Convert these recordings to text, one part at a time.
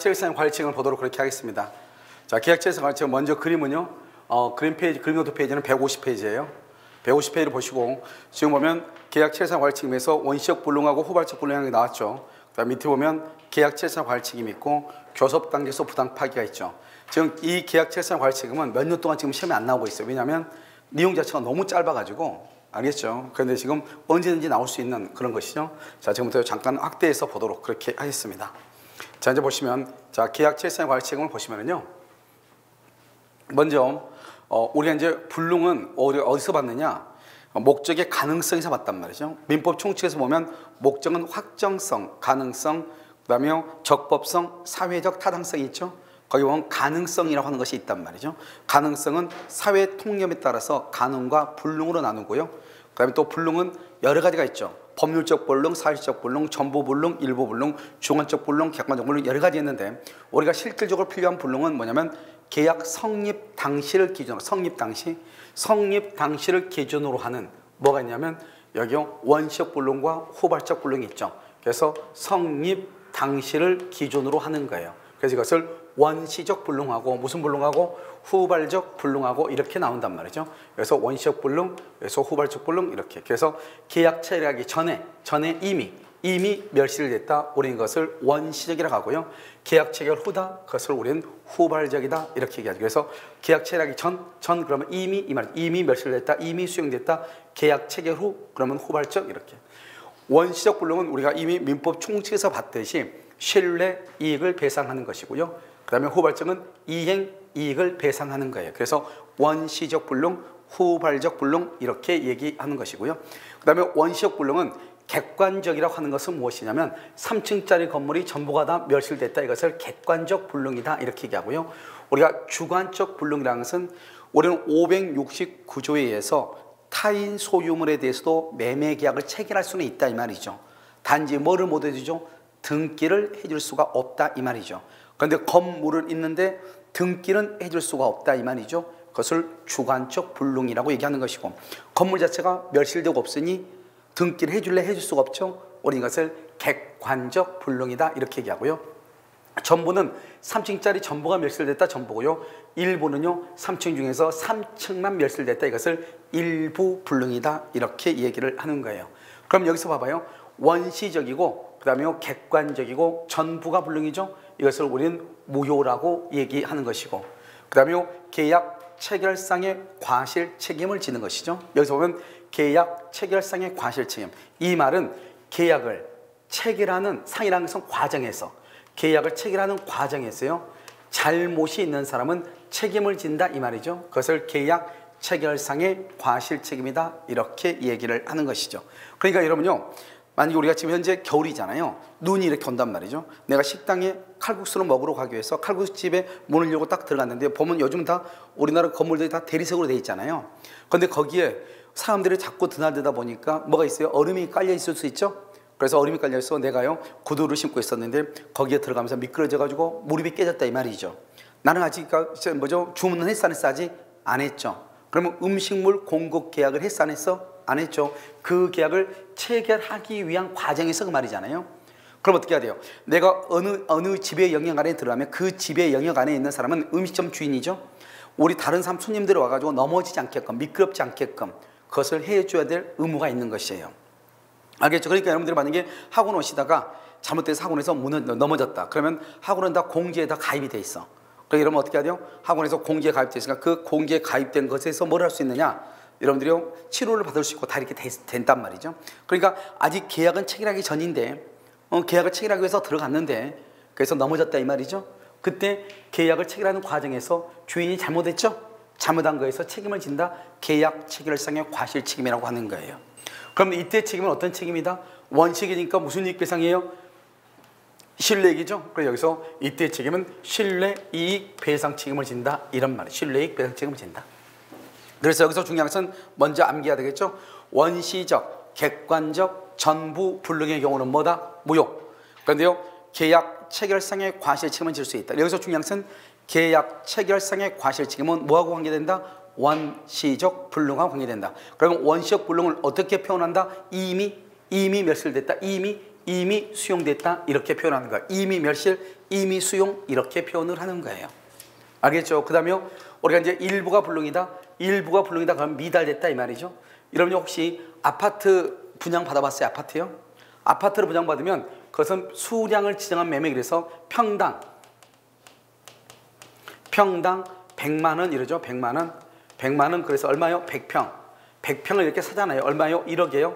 계약체결상의 과실책임을 보도록 그렇게 하겠습니다. 자, 계약체결상 과실책임 먼저 그림은요. 그림 노트 페이지는 150페이지예요. 150페이지를 보시고 지금 보면 계약체결상 과실책임에서 원시적 불능하고 후발적 불능이 나왔죠. 그다음 밑에 보면 계약체결상 과실책임이 있고 교섭 단계에서 부당 파기가 있죠. 지금 이 계약체결상 과실책임은 몇 년 동안 지금 시험에 안 나오고 있어요. 왜냐하면 내용 자체가 너무 짧아가지고 알겠죠? 그런데 지금 언제든지 나올 수 있는 그런 것이죠. 자, 지금부터 잠깐 확대해서 보도록 그렇게 하겠습니다. 자, 이제 보시면 자 계약체결상 과실책임을 보시면은요. 먼저 우리가 이제 불능은 어디서 봤느냐? 목적의 가능성에서 봤단 말이죠. 민법 총칙에서 보면 목적은 확정성, 가능성, 그다음에 적법성, 사회적 타당성이 있죠. 거기 보면 가능성이라고 하는 것이 있단 말이죠. 가능성은 사회 통념에 따라서 가능과 불능으로 나누고요. 그다음에 또 불능은 여러 가지가 있죠. 법률적 불능, 사실적 불능, 전부 불능, 일부 불능, 주관적 불능, 객관적 불능 여러 가지 있는데 우리가 실질적으로 필요한 불능은 뭐냐면 계약 성립 당시를 기준으로 성립 당시를 기준으로 하는 뭐가 있냐면 여기요 원시적 불능과 후발적 불능이 있죠. 그래서 성립 당시를 기준으로 하는 거예요. 그래서 이것을 원시적 불능하고 무슨 불능하고 후발적 불능하고 이렇게 나온단 말이죠. 그래서 원시적 불능, 그래서 후발적 불능 이렇게. 그래서 계약 체결하기 전에 이미 멸실이 됐다. 우리는 것을 원시적이라고 하고요. 계약 체결 후다. 그것을 우리는 후발적이다. 이렇게 얘기하죠. 그래서 계약 체결하기 전 그러면 이미 멸실됐다. 이미 수용됐다. 계약 체결 후 그러면 후발적 이렇게. 원시적 불능은 우리가 이미 민법 총칙에서 봤듯이 신뢰 이익을 배상하는 것이고요. 그 다음에 후발적은 이행 이익을 배상하는 거예요. 그래서 원시적 불능, 후발적 불능 이렇게 얘기하는 것이고요. 그 다음에 원시적 불능은 객관적이라고 하는 것은 무엇이냐면 3층짜리 건물이 전부가 다 멸실됐다. 이것을 객관적 불능이다. 이렇게 얘기하고요. 우리가 주관적 불능이라는 것은 우리는 569조에 의해서 타인 소유물에 대해서도 매매 계약을 체결할 수는 있다. 이 말이죠. 단지 뭐를 못 해주죠? 등기를 해줄 수가 없다. 이 말이죠. 그런데 건물은 있는데 등기는 해줄 수가 없다. 이 말이죠. 그것을 주관적 불능이라고 얘기하는 것이고 건물 자체가 멸실되고 없으니 등기를 해줄 수가 없죠. 우리 이것을 객관적 불능이다 이렇게 얘기하고요. 전부는 3층짜리 전부가 멸실됐다 전부고요. 일부는요 3층 중에서 3층만 멸실됐다. 이것을 일부 불능이다 이렇게 얘기를 하는 거예요. 그럼 여기서 봐봐요. 원시적이고 그 다음에 객관적이고 전부가 불능이죠. 이것을 우리는 무효라고 얘기하는 것이고 그 다음에 계약 체결상의 과실 책임을 지는 것이죠. 여기서 보면 계약 체결상의 과실 책임. 이 말은 계약을 체결하는 상이라는 것은 과정에서 계약을 체결하는 과정에서요. 잘못이 있는 사람은 책임을 진다 이 말이죠. 그것을 계약 체결상의 과실 책임이다 이렇게 얘기를 하는 것이죠. 그러니까 여러분요. 만약에 우리가 지금 현재 겨울이잖아요. 눈이 이렇게 온단 말이죠. 내가 식당에 칼국수를 먹으러 가기 위해서 칼국수집에 문을 열고 딱 들어갔는데 보면 요즘 다 우리나라 건물들이 다 대리석으로 돼 있잖아요. 그런데 거기에 사람들이 자꾸 드나들다 보니까 뭐가 있어요? 얼음이 깔려 있을 수 있죠. 그래서 얼음이 깔려 있어 내가요 구두를 신고 있었는데 거기에 들어가면서 미끄러져 가지고 무릎이 깨졌다 이 말이죠. 나는 아직 주문은 했어 안 했어? 아직 안 했죠. 그러면 음식물 공급 계약을 했어 안 했어? 안 했죠. 그 계약을 체결하기 위한 과정에서 그 말이잖아요. 그럼 어떻게 해야 돼요? 내가 어느 집의 영역 안에 들어가면 그 집의 영역 안에 있는 사람은 음식점 주인이죠. 우리 다른 사람 손님들이 와가지고 넘어지지 않게끔 미끄럽지 않게끔 그것을 해줘야 될 의무가 있는 것이에요. 알겠죠? 그러니까 여러분들이 만약에 학원 오시다가 잘못돼서 학원에서 넘어졌다. 그러면 학원은 다 공지에 다 가입이 돼 있어. 그러니까 여러분 어떻게 해야 돼요? 학원에서 공지에 가입돼 있으니까 그 공지에 가입된 것에서 뭘 할 수 있느냐? 여러분들이요 치료를 받을 수 있고 다 이렇게 된단 말이죠. 그러니까 아직 계약은 체결하기 전인데 계약을 체결하기 위해서 들어갔는데 그래서 넘어졌다 이 말이죠. 그때 계약을 체결하는 과정에서 주인이 잘못했죠. 잘못한 거에서 책임을 진다. 계약 체결상의 과실 책임이라고 하는 거예요. 그럼 이때 책임은 어떤 책임이다? 원칙이니까 무슨 이익 배상이에요? 신뢰이익이죠. 그래서 여기서 이때 책임은 신뢰이익 배상 책임을 진다 이런 말이에요. 신뢰이익 배상 책임을 진다. 그래서 여기서 중요한 것은 먼저 암기해야 되겠죠. 원시적, 객관적, 전부 불능의 경우는 뭐다? 무효. 그런데요 계약 체결상의 과실 책임을 질 수 있다. 여기서 중요한 것은 계약 체결상의 과실 책임은 뭐하고 관계된다? 원시적 불능하고 관계된다. 그러면 원시적 불능을 어떻게 표현한다? 이미 멸실됐다. 이미 이미 수용됐다 이렇게 표현하는 거예요. 이미 멸실, 이미 수용 이렇게 표현을 하는 거예요. 알겠죠? 그 다음에 우리가 이제 일부가 불능이다, 일부가 불능이다 그러면 미달됐다 이 말이죠. 여러분이 혹시 아파트 분양 받아봤어요? 아파트요? 아파트를 분양받으면 그것은 수량을 지정한 매매기에서 평당 100만 원 이러죠. 100만 원. 100만 원 그래서 얼마요? 100평. 100평을 이렇게 사잖아요. 얼마요? 1억이에요.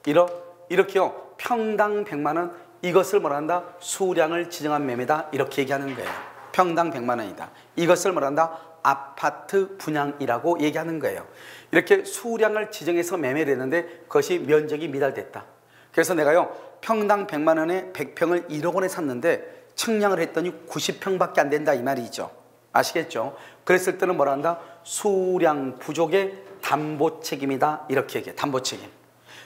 1억. 이렇게요. 평당 100만 원 이것을 뭐라 한다? 수량을 지정한 매매다 이렇게 얘기하는 거예요. 평당 100만 원이다. 이것을 뭐라 한다? 아파트 분양이라고 얘기하는 거예요. 이렇게 수량을 지정해서 매매를 했는데 그것이 면적이 미달됐다. 그래서 내가요 평당 100만 원에 100평을 1억 원에 샀는데 측량을 했더니 90평밖에 안 된다 이 말이죠. 아시겠죠? 그랬을 때는 뭐라 한다? 수량 부족의 담보 책임이다 이렇게 얘기해. 담보 책임.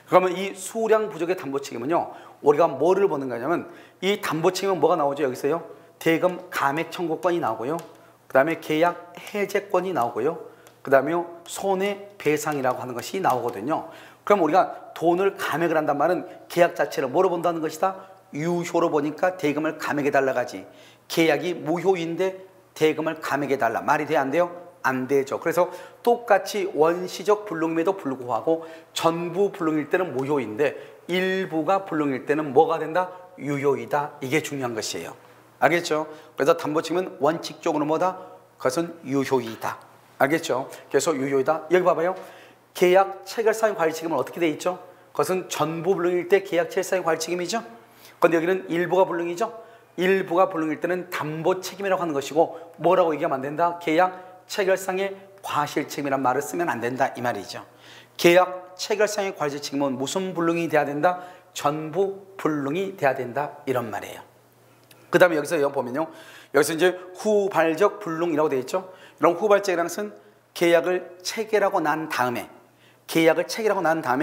그러면 이 수량 부족의 담보 책임은요 우리가 뭐를 보는 거냐면 이 담보 책임은 뭐가 나오죠? 여기서요 대금 감액 청구권이 나오고요, 그 다음에 계약 해제권이 나오고요, 그 다음에 손해배상이라고 하는 것이 나오거든요. 그럼 우리가 돈을 감액을 한단 말은 계약 자체를 뭐로 본다는 것이다? 유효로 보니까 대금을 감액해달라고 하지. 계약이 무효인데 대금을 감액해달라. 말이 돼요? 안 돼요? 안 되죠. 그래서 똑같이 원시적 불능임에도 불구하고 전부 불능일 때는 무효인데 일부가 불능일 때는 뭐가 된다? 유효이다. 이게 중요한 것이에요. 알겠죠? 그래서 담보 책임은 원칙적으로 뭐다? 그것은 유효이다. 알겠죠? 그래서 유효이다. 여기 봐봐요. 계약 체결사유 관리 책임은 어떻게 돼 있죠? 그것은 전부 불능일 때 계약 체결사유 관리 책임이죠. 그런데 여기는 일부가 불능이죠. 일부가 불능일 때는 담보 책임이라고 하는 것이고 뭐라고 얘기하면 안 된다? 계약 체결상의 과실 책임이란 말을 쓰면 안 된다 이 말이죠. 계약 체결상의 과실 책임은 무슨 불능이 돼야 된다? 전부 불능이 돼야 된다 이런 말이에요. 그 다음에 여기서 보면요 여기서 이제 후발적 불능이라고 되어 있죠. 이런 후발적이라는 것은 계약을 체결하고 난 다음에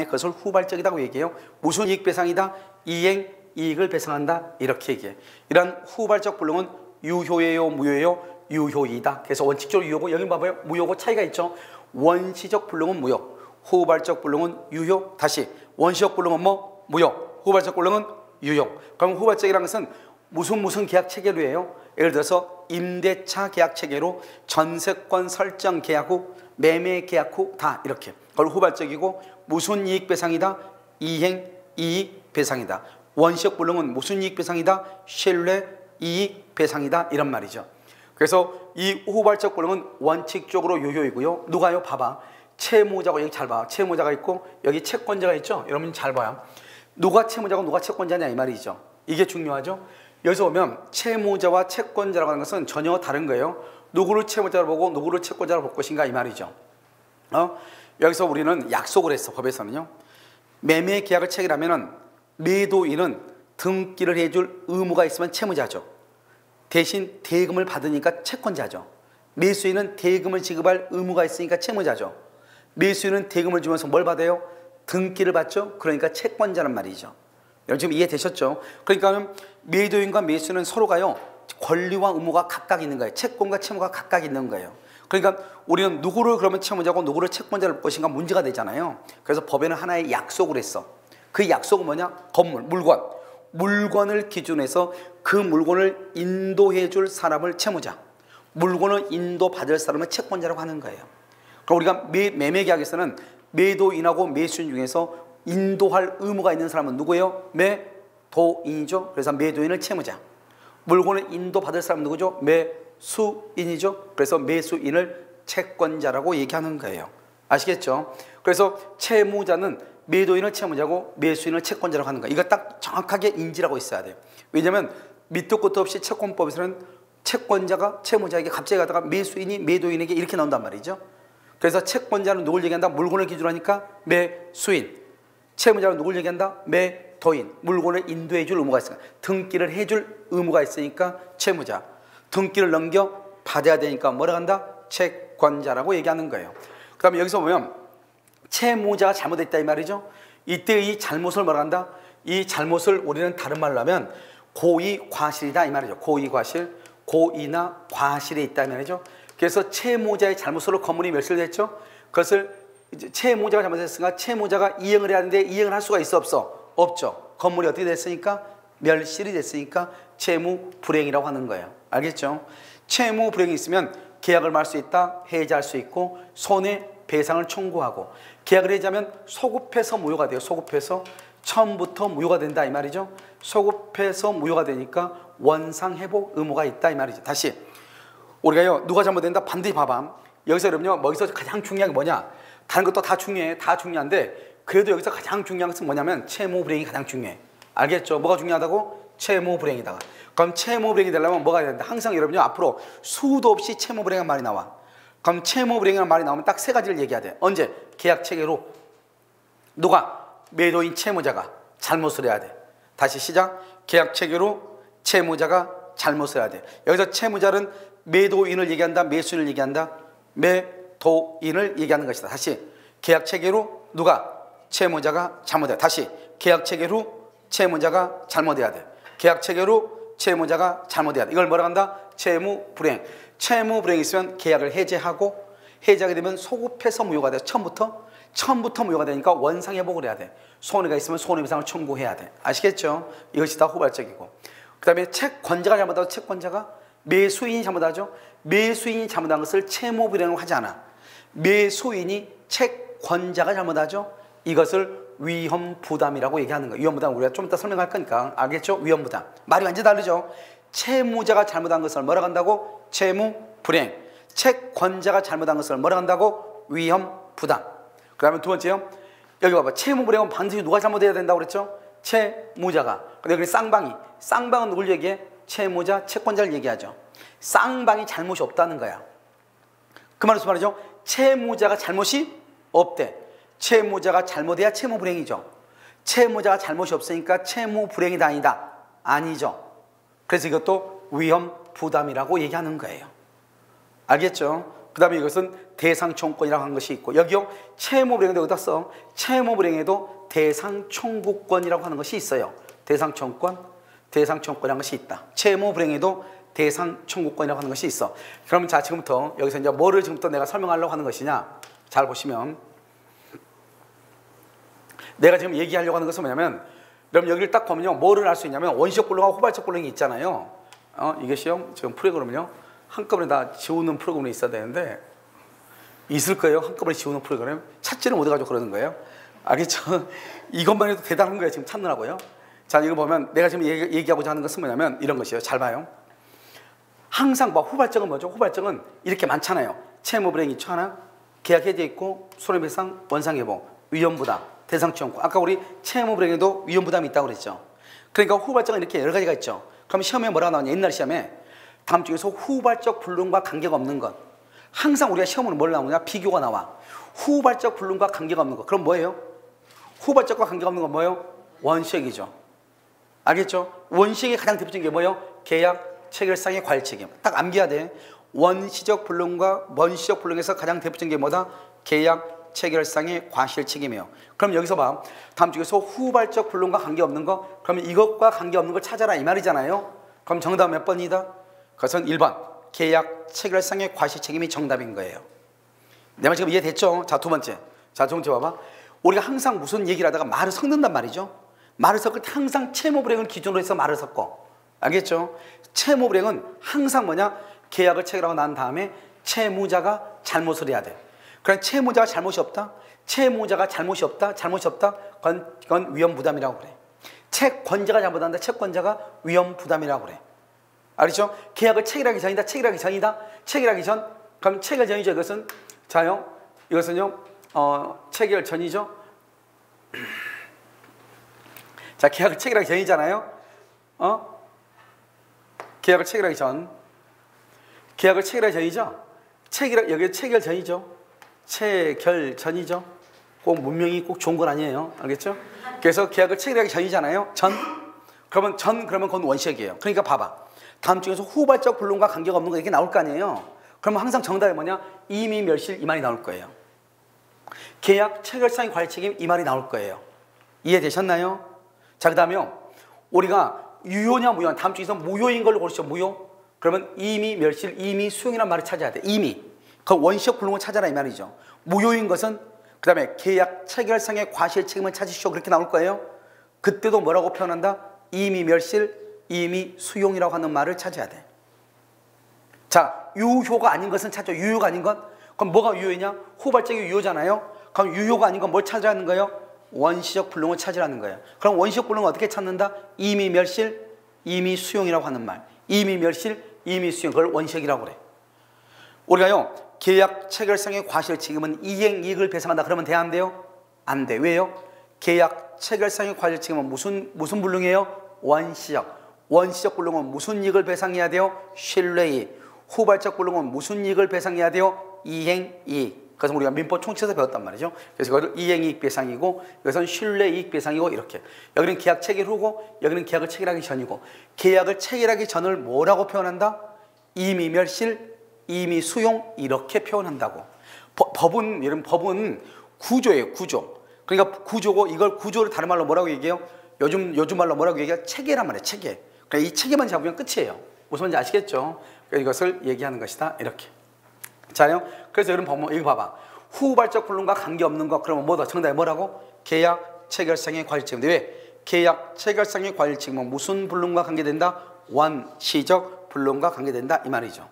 그것을 후발적이라고 얘기해요. 무슨 이익 배상이다? 이행 이익을 배상한다 이렇게 얘기해. 이런 후발적 불능은 유효예요 무효예요? 유효이다. 그래서 원칙적으로 유효고 여기 봐봐요 무효고 차이가 있죠. 원시적 불능은 무효, 후발적 불능은 유효. 다시 원시적 불능은 뭐? 무효, 후발적 불능은 유효. 그럼 후발적이라는 것은 무슨 계약 체계로 해요? 예를 들어서 임대차 계약 체계로 전세권 설정 계약 후 매매 계약 후 다 이렇게 그걸 후발적이고 무슨 이익 배상이다? 이행 이익 배상이다. 원시적 불능은 무슨 이익 배상이다? 신뢰 이익 배상이다 이런 말이죠. 그래서 이 후발적 불능은 원칙적으로 유효이고요. 누가요? 봐봐. 채무자고 여기 잘 봐. 채무자가 있고 여기 채권자가 있죠. 여러분 잘 봐요. 누가 채무자고 누가 채권자냐 이 말이죠. 이게 중요하죠. 여기서 보면 채무자와 채권자라고 하는 것은 전혀 다른 거예요. 누구를 채무자로 보고 누구를 채권자로 볼 것인가 이 말이죠. 여기서 우리는 약속을 했어. 법에서는요. 매매 계약을 체결하면은 매도인은 등기를 해줄 의무가 있으면 채무자죠. 대신 대금을 받으니까 채권자죠. 매수인은 대금을 지급할 의무가 있으니까 채무자죠. 매수인은 대금을 주면서 뭘 받아요? 등기를 받죠. 그러니까 채권자란 말이죠. 여러분 지금 이해되셨죠? 그러니까 매도인과 매수인은 서로가요 권리와 의무가 각각 있는 거예요. 채권과 채무가 각각 있는 거예요. 그러니까 우리는 누구를 그러면 채무자고 누구를 채권자를 볼 것인가 문제가 되잖아요. 그래서 법에는 하나의 약속을 했어. 그 약속은 뭐냐? 건물, 물건을 기준해서 그 물건을 인도해 줄 사람을 채무자, 물건을 인도받을 사람을 채권자라고 하는 거예요. 그럼 우리가 매매계약에서는 매도인하고 매수인 중에서 인도할 의무가 있는 사람은 누구예요? 매도인이죠. 그래서 매도인을 채무자. 물건을 인도받을 사람은 누구죠? 매수인이죠. 그래서 매수인을 채권자라고 얘기하는 거예요. 아시겠죠? 그래서 채무자는 매도인을 채무자고 매수인을 채권자라고 하는 거예요. 이거 딱 정확하게 인지하고 있어야 돼요. 왜냐하면 밑도 끝도 없이 채권법에서는 채권자가 채무자에게 갑자기 가다가 매수인이 매도인에게 이렇게 나온단 말이죠. 그래서 채권자는 누굴 얘기한다? 물건을 기준으로 하니까 매수인. 채무자는 누굴 얘기한다? 매도인. 물건을 인도해 줄 의무가 있으니까 등기를 해줄 의무가 있으니까 채무자. 등기를 넘겨 받아야 되니까 뭐라고 한다? 채권자라고 얘기하는 거예요. 그 다음에 여기서 보면 채무자가 잘못했다 이 말이죠. 이때 이 잘못을 뭐라고 한다? 이 잘못을 우리는 다른 말로 하면 고의 과실이다 이 말이죠. 고의 과실, 고의나 과실이 있다 이 말이죠. 그래서 채무자의 잘못으로 건물이 멸실됐죠. 그것을 이제 채무자가 잘못했으니까 채무자가 이행을 해야 하는데 이행을 할 수가 있어 없어? 없죠. 건물이 어떻게 됐으니까 멸실이 됐으니까 채무 불이행이라고 하는 거예요. 알겠죠? 채무 불이행이 있으면 계약을 말 수 있다, 해지할 수 있고 손해배상을 청구하고, 계약을 해지하면 소급해서 무효가 돼요. 소급해서 처음부터 무효가 된다 이 말이죠. 소급해서 무효가 되니까 원상회복 의무가 있다 이 말이죠. 다시 우리가요, 누가 잘못된다 반드시 봐봐. 여기서 여러분요, 여기서 가장 중요한 게 뭐냐, 다른 것도 다 중요해, 다 중요한데 그래도 여기서 가장 중요한 것은 뭐냐면 채무 불이행이 가장 중요해. 알겠죠? 뭐가 중요하다고? 채무 불이행이다. 그럼 채무 불이행이 되려면 뭐가 해야 된다? 항상 여러분요, 앞으로 수도 없이 채무 불이행이라는 말이 나와. 그럼 채무 불이행이라는 말이 나오면 딱 세 가지를 얘기해야 돼. 언제? 계약 체계로 누가? 매도인 채무자가 잘못을 해야 돼. 다시 시작. 계약 체계로 채무자가 잘못을 해야 돼. 여기서 채무자는 매도인을 얘기한다, 매수인을 얘기한다? 매도인을 얘기하는 것이다. 다시 계약 체계로 누가? 채무자가 잘못해야 돼. 다시 계약 체계로 채무자가 잘못해야 돼. 계약 체계로 채무자가 잘못해야 돼. 이걸 뭐라고 한다? 채무 불이행. 채무 불이행이 있으면 계약을 해제하고, 해제하게 되면 소급해서 무효가 돼. 처음부터 무효가 되니까 원상회복을 해야 돼. 손해가 있으면 손해배상을 청구해야 돼. 아시겠죠? 이것이 다 후발적이고, 그 다음에 채권자가 잘못하고, 채권자가 매수인이 잘못하죠. 매수인이 잘못한 것을 채무 불이행을 하지 않아. 매수인이 채권자가 잘못하죠. 이것을 위험부담이라고 얘기하는 거예요. 위험부담 우리가 좀 이따 설명할 거니까 알겠죠? 위험부담. 말이 완전히 다르죠? 채무자가 잘못한 것을 뭐라고 한다고? 채무불이행. 채권자가 잘못한 것을 뭐라고 한다고? 위험부담. 그 다음에 두 번째요. 여기 봐봐. 채무불이행은 반드시 누가 잘못해야 된다고 그랬죠? 채무자가. 근데 여기 쌍방은 누굴 얘기해? 채무자, 채권자를 얘기하죠. 쌍방이 잘못이 없다는 거야. 그 말은 무슨 말이죠? 채무자가 잘못이 없대. 채무자가 잘못해야 채무불이행이죠. 채무자가 잘못이 없으니까 채무불이행이다 아니다? 아니죠. 그래서 이것도 위험부담이라고 얘기하는 거예요. 알겠죠? 그 다음에 이것은 대상청구권이라고 하는 것이 있고, 여기요 채무불이행도 여기다 써. 채무불이행에도 대상청구권이라고 하는 것이 있어요. 대상청구권이라는 것이 있다. 채무불이행에도 대상청구권이라고 하는 것이 있어. 그러면 자, 지금부터 여기서 이제 뭐를 지금부터 내가 설명하려고 하는 것이냐, 잘 보시면 내가 지금 얘기하려고 하는 것은 뭐냐면, 여러분 여기를 딱 보면요, 뭐를 알 수 있냐면 원시적 불능하고 후발적 불능이 있잖아요. 이게 시험 지금 프로그램은요 한꺼번에 다 지우는 프로그램이 있어야 되는데, 있을 거예요. 한꺼번에 지우는 프로그램 찾지를 못해가지고 그러는 거예요. 알겠죠? 이것만 해도 대단한 거예요. 지금 찾느라고요. 자, 이거 보면 내가 지금 얘기하고자 하는 것은 뭐냐면 이런 것이에요. 잘 봐요. 항상 후발적은 뭐죠? 후발적은 이렇게 많잖아요. 채무불이행 있죠 하나, 계약 해제 있고, 손해배상, 원상회복, 위험부담, 대상청구. 아까 우리 채무불이행에도 위험부담이 있다고 그랬죠. 그러니까 후발적은 이렇게 여러 가지가 있죠. 그럼 시험에 뭐라고 나오냐? 옛날 시험에 다음 중에서 후발적 불능과 관계가 없는 것. 항상 우리가 시험으로 뭘 나오냐? 비교가 나와. 후발적 불능과 관계가 없는 것. 그럼 뭐예요? 후발적과 관계가 없는 건 뭐예요? 원시적이죠. 알겠죠? 원시적이 가장 대표적인 게 뭐예요? 계약 체결상의 과실 책임. 딱 암기해야 돼. 원시적 불능과 원시적 불능에서 가장 대표적인 게 뭐다? 계약 체결상의 과실 책임이에요. 그럼 여기서 봐. 다음 중에서 후발적 불능과 관계없는 거, 그러면 이것과 관계없는 걸 찾아라 이 말이잖아요. 그럼 정답 몇 번이다? 그것은 1번 계약 체결상의 과실 책임이 정답인 거예요. 내 말 지금 이해됐죠? 자, 두 번째 봐봐. 우리가 항상 무슨 얘기를 하다가 말을 섞는단 말이죠. 말을 섞을 때 항상 채무불이행을 기준으로 해서 말을 섞어. 알겠죠? 채무불이행은 항상 뭐냐? 계약을 체결하고 난 다음에 채무자가 잘못을 해야 돼. 그럼 채무자가 잘못이 없다? 그건 위험부담이라고 그래. 채권자가 잘못한다? 채권자가 위험부담이라고 그래. 알겠죠? 계약을 체결하기 전이다? 체결하기 전? 그럼 체결 전이죠. 이것은 자요. 이것은요. 체결 전이죠. 자, 계약을 체결하기 전이잖아요. 계약을 체결하기 전. 계약을 체결하기 전이죠. 여기 체결 전이죠. 체결 전이죠. 꼭 문명이 꼭 좋은 건 아니에요. 알겠죠? 그래서 계약을 체결하기 전이잖아요. 그러면 그건 원시적이에요. 그러니까 봐봐. 다음 중에서 후발적 불능과 관계가 없는 거 이렇게 나올 거 아니에요. 그러면 항상 정답이 뭐냐? 이미 멸실 이 말이 나올 거예요. 계약 체결상의 과실 책임 이 말이 나올 거예요. 이해되셨나요? 자, 그 다음에 우리가 유효냐 무효냐, 다음 중에서 무효인 걸로 고르시죠. 무효. 그러면 이미 멸실, 이미 수용이라는 말을 찾아야 돼. 이미. 그 원시적 불능을 찾아라 이 말이죠. 무효인 것은 그 다음에 계약 체결상의 과실 책임을 찾으시오. 그렇게 나올 거예요. 그때도 뭐라고 표현한다? 이미 멸실, 이미 수용이라고 하는 말을 찾아야 돼. 자, 유효가 아닌 것은 찾죠. 유효가 아닌 것. 그럼 뭐가 유효냐? 후발적이 유효잖아요. 그럼 유효가 아닌 건 뭘 찾으라는 거예요? 원시적 불능을 찾으라는 거예요. 그럼 원시적 불능을 어떻게 찾는다? 이미 멸실, 이미 수용이라고 하는 말. 이미 멸실, 이미 수용. 그걸 원시적이라고 그래. 우리가요, 계약 체결상의 과실 책임은 이행 이익을 배상한다. 그러면 돼, 안 돼요? 안 돼. 왜요? 계약 체결상의 과실 책임은 무슨 불능이에요? 원시적. 원시적 불능은 무슨 이익을 배상해야 돼요? 신뢰이익. 후발적 불능은 무슨 이익을 배상해야 돼요? 이행이익. 그래서 우리가 민법 총칙에서 배웠단 말이죠. 그래서 그걸 이행이익 배상이고, 이것은 신뢰이익 배상이고, 이렇게. 여기는 계약 체결 후고, 여기는 계약을 체결하기 전이고, 계약을 체결하기 전을 뭐라고 표현한다? 이미 멸실, 이미 수용, 이렇게 표현한다고. 법은 구조예요, 구조. 그러니까 구조고, 이걸 구조를 다른 말로 뭐라고 얘기해요? 요즘 말로 뭐라고 얘기해요? 체계란 말이에요, 체계. 그러니까 이 체계만 잡으면 끝이에요. 무슨 말인지 아시겠죠? 그러니까 이것을 얘기하는 것이다, 이렇게. 자요. 그래서 여러분 이거 봐봐. 후발적 불능과 관계없는 것, 그러면 뭐다? 정답이 뭐라고? 계약 체결상의 과실 책임. 왜? 계약 체결상의 과실 책임은 무슨 불능과 관계된다? 원시적 불능과 관계된다, 이 말이죠.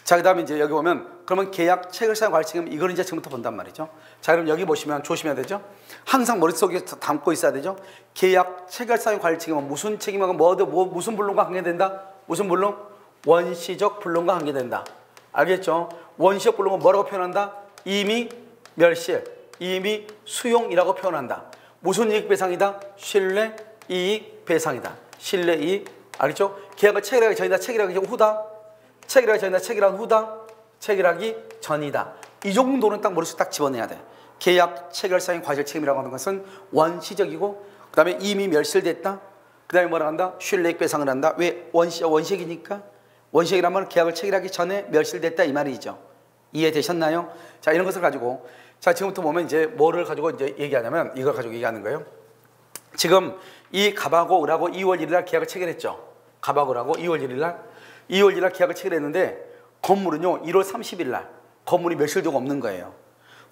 자, 그 다음에 이제 여기 보면, 그러면 계약 체결상의 과실 책임, 이걸 이제 지금부터 본단 말이죠. 자, 그럼 여기 보시면 조심해야 되죠. 항상 머릿속에 담고 있어야 되죠. 계약 체결상의 과실 책임은 무슨 책임하고 무슨 불능과 관계된다? 무슨 불능? 원시적 불능과 관계된다. 알겠죠? 원시적 불능은 뭐라고 표현한다? 이미 멸실, 이미 수용이라고 표현한다. 무슨 이익 배상이다? 신뢰 이익 배상이다. 신뢰 이익. 알겠죠? 계약을 체결하기 전이다, 체결하기 후다. 체결하기 전이다, 체결한 후다. 체결하기 전이다. 이 정도는 딱 머릿속에 딱 집어내야 돼. 계약 체결상의 과실 책임이라고 하는 것은 원시적이고, 그 다음에 이미 멸실됐다. 그 다음에 뭐라 한다? 신뢰 이익 배상을 한다. 왜? 원시적이니까. 원시적이란 말은 계약을 체결하기 전에 멸실됐다, 이 말이죠. 이해되셨나요? 자, 이런 것을 가지고, 자, 지금부터 보면 이제 뭐를 가지고 이제 얘기하냐면, 이걸 가지고 얘기하는 거예요. 지금 이 갑하고 을하고 2월 1일 날 계약을 체결했죠. 갑하고 을하고 2월 1일 날 계약을 체결했는데, 건물은요 1월 30일 날 건물이 멸실도가 없는 거예요.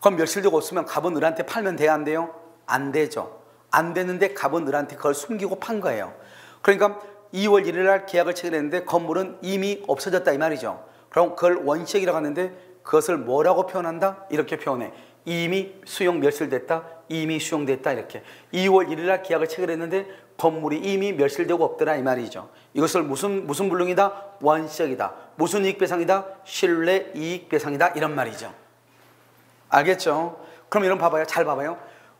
그럼 멸실도가 없으면 갑은 을한테 팔면 돼야 안 돼요? 안 되죠. 안 되는데 갑은 을한테 그걸 숨기고 판 거예요. 그러니까 2월 1일 날 계약을 체결했는데 건물은 이미 없어졌다, 이 말이죠. 그럼 그걸 원시적이라고 하는데, 그것을 뭐라고 표현한다? 이렇게 표현해. 이미 수용 멸실됐다, 이미 수용됐다, 이렇게. 2월 1일 날 계약을 체결했는데 건물이 이미 멸실되고 없더라, 이 말이죠. 이것을 무슨 불능이다? 원시적이다. 무슨 이익배상이다? 신뢰 이익배상이다, 이런 말이죠. 알겠죠? 그럼 이런 봐봐요. 잘 봐봐요.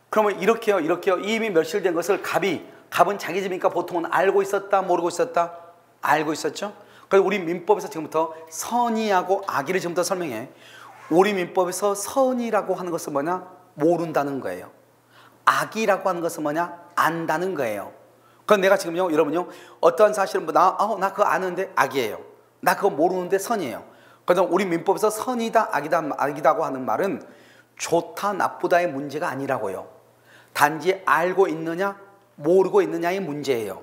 그러면 이렇게요. 이미 멸실된 것을 갑은 자기 집이니까 보통은 알고 있었다, 모르고 있었다? 알고 있었죠? 그래서 우리 민법에서 지금부터 선의하고 악의를 지금부터 설명해. 우리 민법에서 선의라고 하는 것은 뭐냐? 모른다는 거예요. 악의라고 하는 것은 뭐냐? 안다는 거예요. 그럼 내가 지금요, 여러분요, 어떠한 사실은 나 그거 아는데 악이에요. 나 그거 모르는데 선이에요. 그래서 우리 민법에서 선이다, 악이다고 하는 말은 좋다, 나쁘다의 문제가 아니라고요. 단지 알고 있느냐, 모르고 있느냐의 문제예요.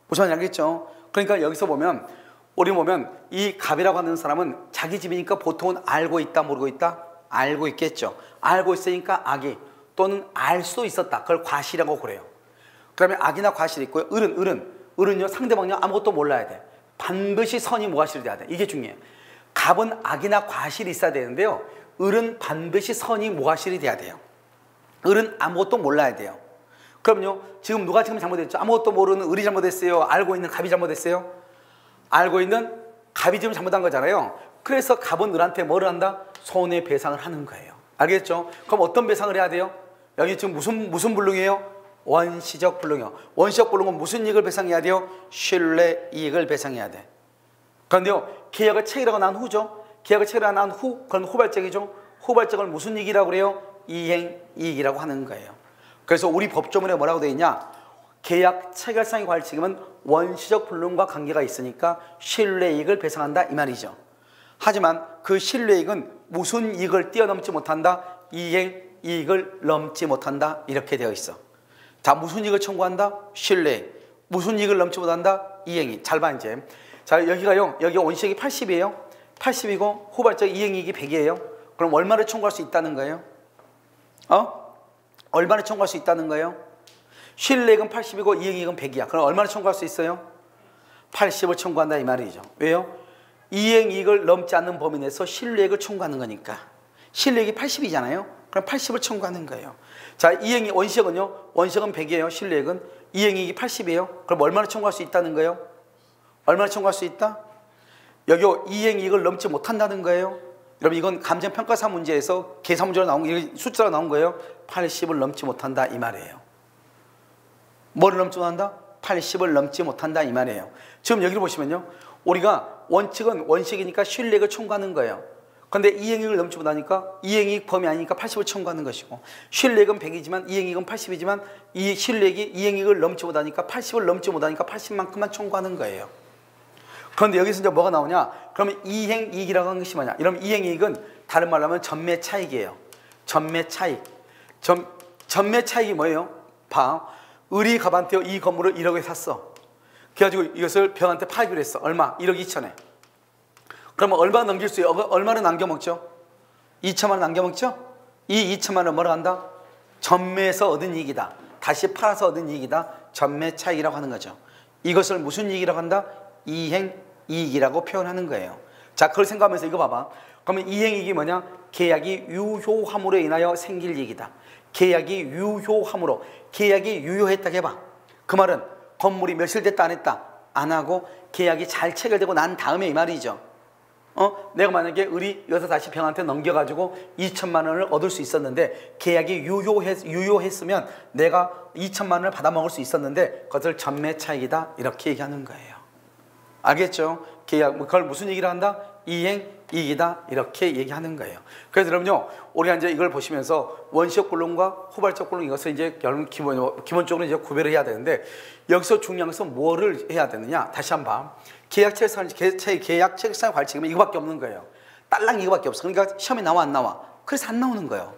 무슨 말인지 알겠죠? 그러니까 여기서 보면, 우리 보면 이 갑이라고 하는 사람은 자기 집이니까 보통은 알고 있다, 모르고 있다? 알고 있겠죠. 알고 있으니까 악이, 또는 알 수도 있었다. 그걸 과실이라고 그래요. 그 다음에 악이나 과실이 있고요. 을은요, 상대방요, 아무것도 몰라야 돼. 반드시 선이 무과실이 돼야 돼. 이게 중요해요. 갑은 악이나 과실이 있어야 되는데요, 을은 반드시 선이 무과실이 돼야 돼요. 을은 아무것도 몰라야 돼요. 그럼요, 지금 누가 지금 잘못했죠? 아무것도 모르는 을이 잘못했어요? 알고 있는 갑이 잘못했어요? 알고 있는 갑이 지금 잘못한 거잖아요. 그래서 갑은 을한테 뭐를 한다? 손해배상을 하는 거예요. 알겠죠? 그럼 어떤 배상을 해야 돼요? 여기 지금 무슨 불능이에요? 원시적 불능이요. 원시적 불능은 무슨 이익을 배상해야 돼요? 신뢰 이익을 배상해야 돼. 그런데요, 계약을 체결하고 난 후죠. 계약을 체결하고 난 후, 그건 후발적이죠. 후발적을 무슨 이익이라고 그래요? 이행 이익이라고 하는 거예요. 그래서 우리 법조문에 뭐라고 되어 있냐? 계약 체결상의 과실 책임은 원시적 불능과 관계가 있으니까 신뢰이익을 배상한다, 이 말이죠. 하지만 그 신뢰이익은 무슨 이익을 뛰어넘지 못한다? 이행이익을 넘지 못한다, 이렇게 되어 있어. 자, 무슨 이익을 청구한다? 신뢰이익. 무슨 이익을 넘지 못한다? 이행이익. 잘 봐, 이제. 자, 여기가요, 여기 원시적이 80이에요. 80이고 후발적 이행이익이 100이에요. 그럼 얼마를 청구할 수 있다는 거예요? 얼마를 청구할 수 있다는 거예요? 신뢰액은 80이고 이행이익은 100이야. 그럼 얼마나 청구할 수 있어요? 80을 청구한다 이 말이죠. 왜요? 이행이익을 넘지 않는 범위 내에서 신뢰액을 청구하는 거니까. 신뢰액이 80이잖아요. 그럼 80을 청구하는 거예요. 자, 이행이 원시액은요. 원시액은 100이에요. 신뢰액은. 이행이익이 80이에요. 그럼 얼마나 청구할 수 있다는 거예요? 얼마나 청구할 수 있다? 여기 이행이익을 넘지 못한다는 거예요. 여러분 이건 감정평가사 문제에서 계산 문제로 나온 숫자로 나온 거예요. 80을 넘지 못한다 이 말이에요. 뭐를 넘지 못한다? 80을 넘지 못한다 이 말이에요. 지금 여기를 보시면요. 우리가 원칙은 원칙이니까 신뢰액을 청구하는 거예요. 그런데 이행이익을 넘지 못하니까 이행이익 범위 아니니까 80을 청구하는 것이고, 신뢰액은 100이지만 이행이익은 80이지만 이 신뢰액이 이행이익을 넘지 못하니까 80을 넘지 못하니까 80만큼만 청구하는 거예요. 그런데 여기서 이제 뭐가 나오냐? 그러면 이행이익이라고 하는 것이 뭐냐? 이러면 이행이익은 다른 말로 하면 전매 차익이에요. 전매 차익. 전매 차익이 뭐예요? 봐. 을이 갑한테 이 건물을 1억에 샀어. 그래가지고 이것을 병한테 팔기로 했어. 얼마? 1억 2천에. 그러면 얼마 넘길 수 있어요? 얼마를 남겨먹죠? 2천만 원 남겨먹죠? 이 2천만 원을 뭐라 한다? 전매에서 얻은 이익이다. 다시 팔아서 얻은 이익이다. 전매 차익이라고 하는 거죠. 이것을 무슨 이익이라고 한다? 이행이익이라고 표현하는 거예요. 자, 그걸 생각하면서 이거 봐봐. 그러면 이행이익이 뭐냐? 계약이 유효함으로 인하여 생길 이익이다. 계약이 유효함으로. 계약이 유효했다고 해봐. 그 말은 건물이 며칠 됐다 안 했다? 안 하고 계약이 잘 체결되고 난 다음에 이 말이죠. 내가 만약에 을이 여기서 다시 병한테 넘겨가지고 2천만 원을 얻을 수 있었는데 계약이 유효했으면 내가 2천만 원을 받아먹을 수 있었는데 그것을 전매 차익이다 이렇게 얘기하는 거예요. 알겠죠? 계약, 그걸 무슨 얘기를 한다? 이행이익이다 이렇게 얘기하는 거예요. 그래서 여러분요, 우리가 이제 이걸 보시면서 원시적 본론과 후발적 본론 이것을 이제 기본적으로 이제 구별을 해야 되는데, 여기서 중요한 것은 뭐를 해야 되느냐? 다시 한번 계약 체결상 관칙이면 이거밖에 없는 거예요. 딸랑 이거밖에 없어. 그러니까 시험에 나와 안 나와? 그래서 안 나오는 거예요.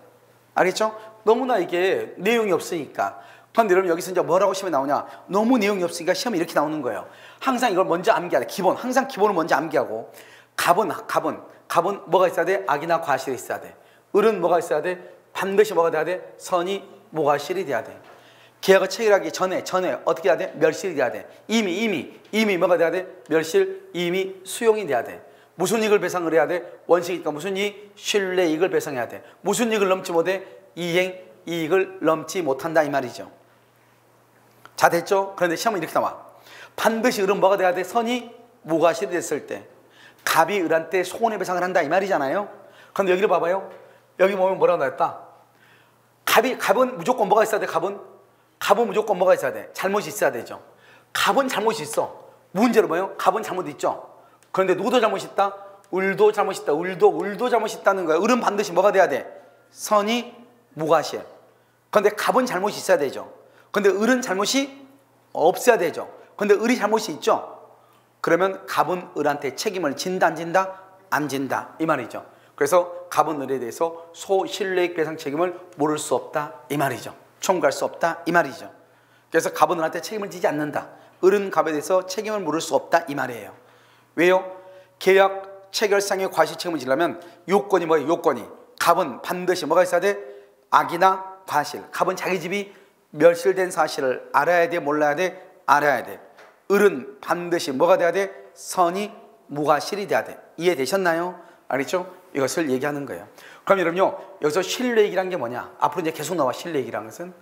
알겠죠? 너무나 이게 내용이 없으니까. 그런데 여러분 여기서 이제 뭐라고 시험에 나오냐? 너무 내용이 없으니까 시험에 이렇게 나오는 거예요. 항상 이걸 먼저 암기하래. 기본. 항상 기본을 먼저 암기하고. 갑은 뭐가 있어야 돼? 악이나 과실이 있어야 돼. 을은 뭐가 있어야 돼? 반드시 뭐가 돼야 돼? 선이 무과실이 돼야 돼. 계약을 체결하기 전에 어떻게 해야 돼? 멸실이 돼야 돼. 이미 뭐가 돼야 돼? 멸실, 이미 수용이 돼야 돼. 무슨 이익을 배상을 해야 돼? 원칙이니까 무슨 이익? 신뢰이익을 배상해야 돼. 무슨 이익을 넘지 못해? 이행이익을 넘지 못한다 이 말이죠. 자, 됐죠? 그런데 시험은 이렇게 나와. 반드시 을은 뭐가 돼야 돼? 선이 무과실이 됐을 때 갑이 을한테 손해배상을 한다 이 말이잖아요. 그런데 여기를 봐봐요. 여기 보면 뭐라고 나왔다? 갑은 무조건 뭐가 있어야 돼? 갑은 무조건 뭐가 있어야 돼? 잘못이 있어야 되죠. 갑은 잘못이 있어. 문제는 뭐예요? 갑은 잘못 있죠. 그런데 누구도 잘못이 있다? 을도 잘못이 있다. 을도 잘못이 있다는 거야. 을은 반드시 뭐가 돼야 돼? 선이 무과실. 그런데 갑은 잘못이 있어야 되죠. 그런데 을은 잘못이 없어야 되죠. 그런데 을이 잘못이 있죠. 그러면 갑은 을한테 책임을 진다 안 진다? 안 진다 이 말이죠. 그래서 갑은 을에 대해서 소신뢰익 배상 책임을 물을 수 없다 이 말이죠. 청구할 수 없다 이 말이죠. 그래서 갑은 을한테 책임을 지지 않는다. 을은 갑에 대해서 책임을 물을 수 없다 이 말이에요. 왜요? 계약 체결상의 과실 책임을 지려면 요건이 뭐예요? 요건이 갑은 반드시 뭐가 있어야 돼? 악이나 과실. 갑은 자기 집이 멸실된 사실을 알아야 돼? 몰라야 돼? 알아야 돼. 을은 반드시 뭐가 돼야 돼? 선이 무과실이 돼야 돼. 이해되셨나요? 알겠죠? 이것을 얘기하는 거예요. 그럼 여러분요, 여기서 신뢰익이란 게 뭐냐? 앞으로 이제 계속 나와. 신뢰익이라는 것은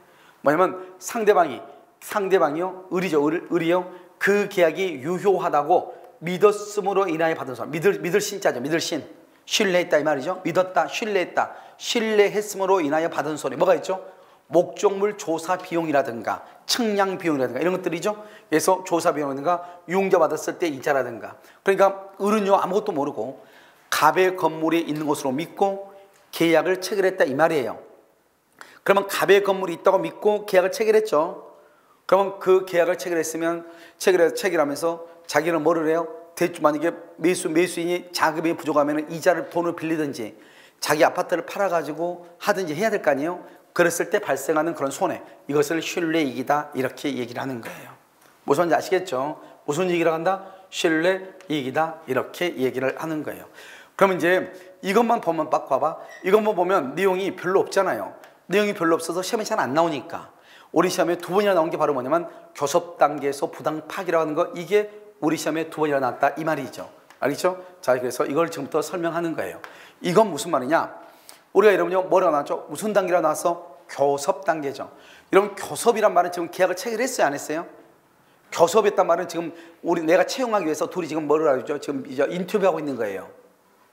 뭐냐면 상대방이요, 을이요. 그 계약이 유효하다고 믿었음으로 인하여 받은 손해. 믿을 신자죠. 믿을 신. 신뢰했다 이 말이죠. 믿었다, 신뢰했다. 신뢰했음으로 인하여 받은 손해. 뭐가 있죠? 목적물 조사 비용이라든가 측량 비용이라든가 이런 것들이죠. 그래서 조사 비용이라든가 융자 받았을 때 이자라든가. 그러니까 을은요 아무것도 모르고 갑의 건물이 있는 것으로 믿고 계약을 체결했다 이 말이에요. 그러면 갑의 건물이 있다고 믿고 계약을 체결했죠. 그러면 그 계약을 체결했으면 체결하면서 자기는 뭐를 해요? 대충 만약에 매수인이 자금이 부족하면 이자를 돈을 빌리든지 자기 아파트를 팔아가지고 하든지 해야 될 거 아니에요. 그랬을 때 발생하는 그런 손해, 이것을 신뢰이익이다 이렇게 얘기를 하는 거예요. 무슨 말인지 아시겠죠? 무슨 얘기를 한다? 신뢰이익이다 이렇게 얘기를 하는 거예요. 그러면 이제 이것만 보면 딱 봐봐. 이것만 보면 내용이 별로 없잖아요. 내용이 별로 없어서 시험에 잘 안 나오니까 우리 시험에 두 번이나 나온 게 바로 뭐냐면 교섭 단계에서 부당 파기라고 하는 거, 이게 우리 시험에 두 번이나 나왔다 이 말이죠. 알겠죠? 자, 그래서 이걸 지금부터 설명하는 거예요. 이건 무슨 말이냐? 우리가 여러분요 뭐라고 나왔죠? 무슨 단계라고 나왔어? 교섭 단계죠. 여러분 교섭이란 말은 지금 계약을 체결했어요, 안 했어요? 교섭했단 말은 지금 내가 채용하기 위해서 둘이 지금 뭐를 하죠? 지금 이제 인터뷰하고 있는 거예요.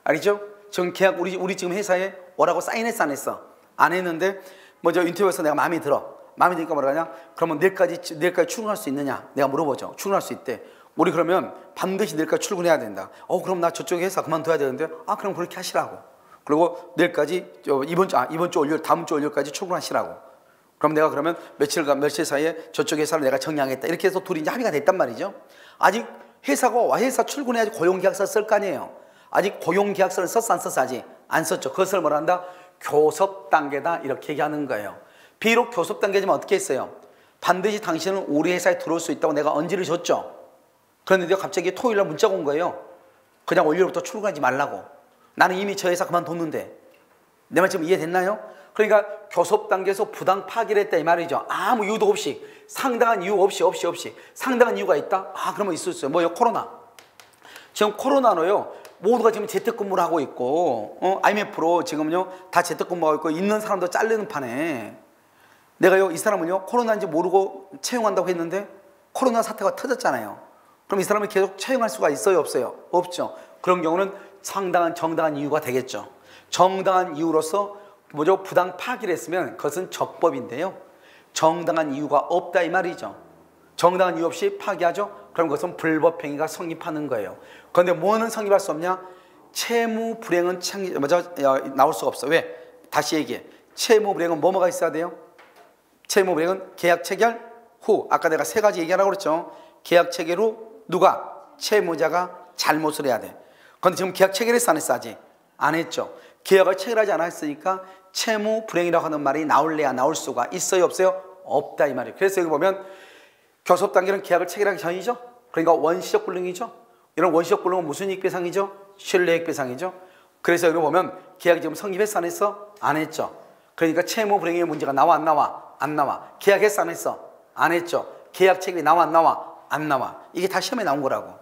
알겠죠? 지금 계약 우리 지금 회사에 오라고 사인했어, 안 했어? 안 했는데 먼저 인터뷰에서 내가 마음에 들어. 마음에 드니까 뭐라 하냐? 그러면 내일까지 출근할 수 있느냐? 내가 물어보죠. 출근할 수 있대. 우리 그러면 반드시 내일까지 출근해야 된다. 그럼 나 저쪽 회사 그만둬야 되는데, 그럼 그렇게 하시라고. 그리고 내일까지 이번 주 월요일, 다음 주 월요일까지 출근하시라고. 그럼 내가 그러면 며칠 사이에 저쪽 회사를 내가 정리하겠다. 이렇게 해서 둘이 이제 합의가 됐단 말이죠. 아직 회사 출근해야지 고용계약서를 쓸 거 아니에요. 아직 고용계약서를 썼어, 안 썼어? 아직 안 썼죠. 그것을 뭐라 한다? 교섭 단계다, 이렇게 얘기하는 거예요. 비록 교섭 단계지만 어떻게 했어요? 반드시 당신은 우리 회사에 들어올 수 있다고 내가 언지를 줬죠. 그런데 갑자기 토요일날 문자가 온 거예요. 그냥 월요일부터 출근하지 말라고. 나는 이미 저 회사 그만뒀는데. 내 말 지금 이해됐나요? 그러니까 교섭 단계에서 부당 파기를 했다 이 말이죠. 아무 이유도 없이, 상당한 이유 없이 상당한 이유가 있다? 그러면 있을 수 있어요. 뭐요? 코로나. 지금 코로나로요 모두가 지금 재택근무를 하고 있고, IMF로 지금요 다 재택근무하고 있고, 있는 사람도 자르는 판에 내가요 이 사람은요 코로나인지 모르고 채용한다고 했는데 코로나 사태가 터졌잖아요. 그럼 이 사람을 계속 채용할 수가 있어요, 없어요? 없죠. 그런 경우는 상당한 정당한 이유가 되겠죠. 정당한 이유로서 뭐죠? 부당 파기를 했으면 그것은 적법인데요, 정당한 이유가 없다 이 말이죠. 정당한 이유 없이 파기하죠? 그럼 그것은 불법행위가 성립하는 거예요. 그런데 뭐는 성립할 수 없냐? 채무 불행은 나올 수가 없어. 왜? 다시 얘기해. 채무 불행은 뭐가 있어야 돼요? 채무 불행은 계약 체결 후, 아까 내가 세 가지 얘기하라고 그랬죠. 계약 체결 후 누가? 채무자가 잘못을 해야 돼. 그런데 지금 계약 체결했어, 안 했어? 아직 안 했죠. 계약을 체결하지 않았으니까 채무 불행이라고 하는 말이 나올래야 나올 수가 있어요, 없어요? 없다 이 말이에요. 그래서 여기 보면 교섭 단계는 계약을 체결하기 전이죠. 그러니까 원시적 불능이죠. 이런 원시적 불능은 무슨 이익배상이죠? 신뢰익배상이죠. 그래서 여기 보면 계약이 지금 성립했어, 안 했어? 안 했죠. 그러니까 채무 불행의 문제가 나와, 안 나와? 안 나와. 계약했어, 안 했어? 안 했죠. 계약 체결이 나와, 안 나와? 안 나와. 이게 다 시험에 나온 거라고.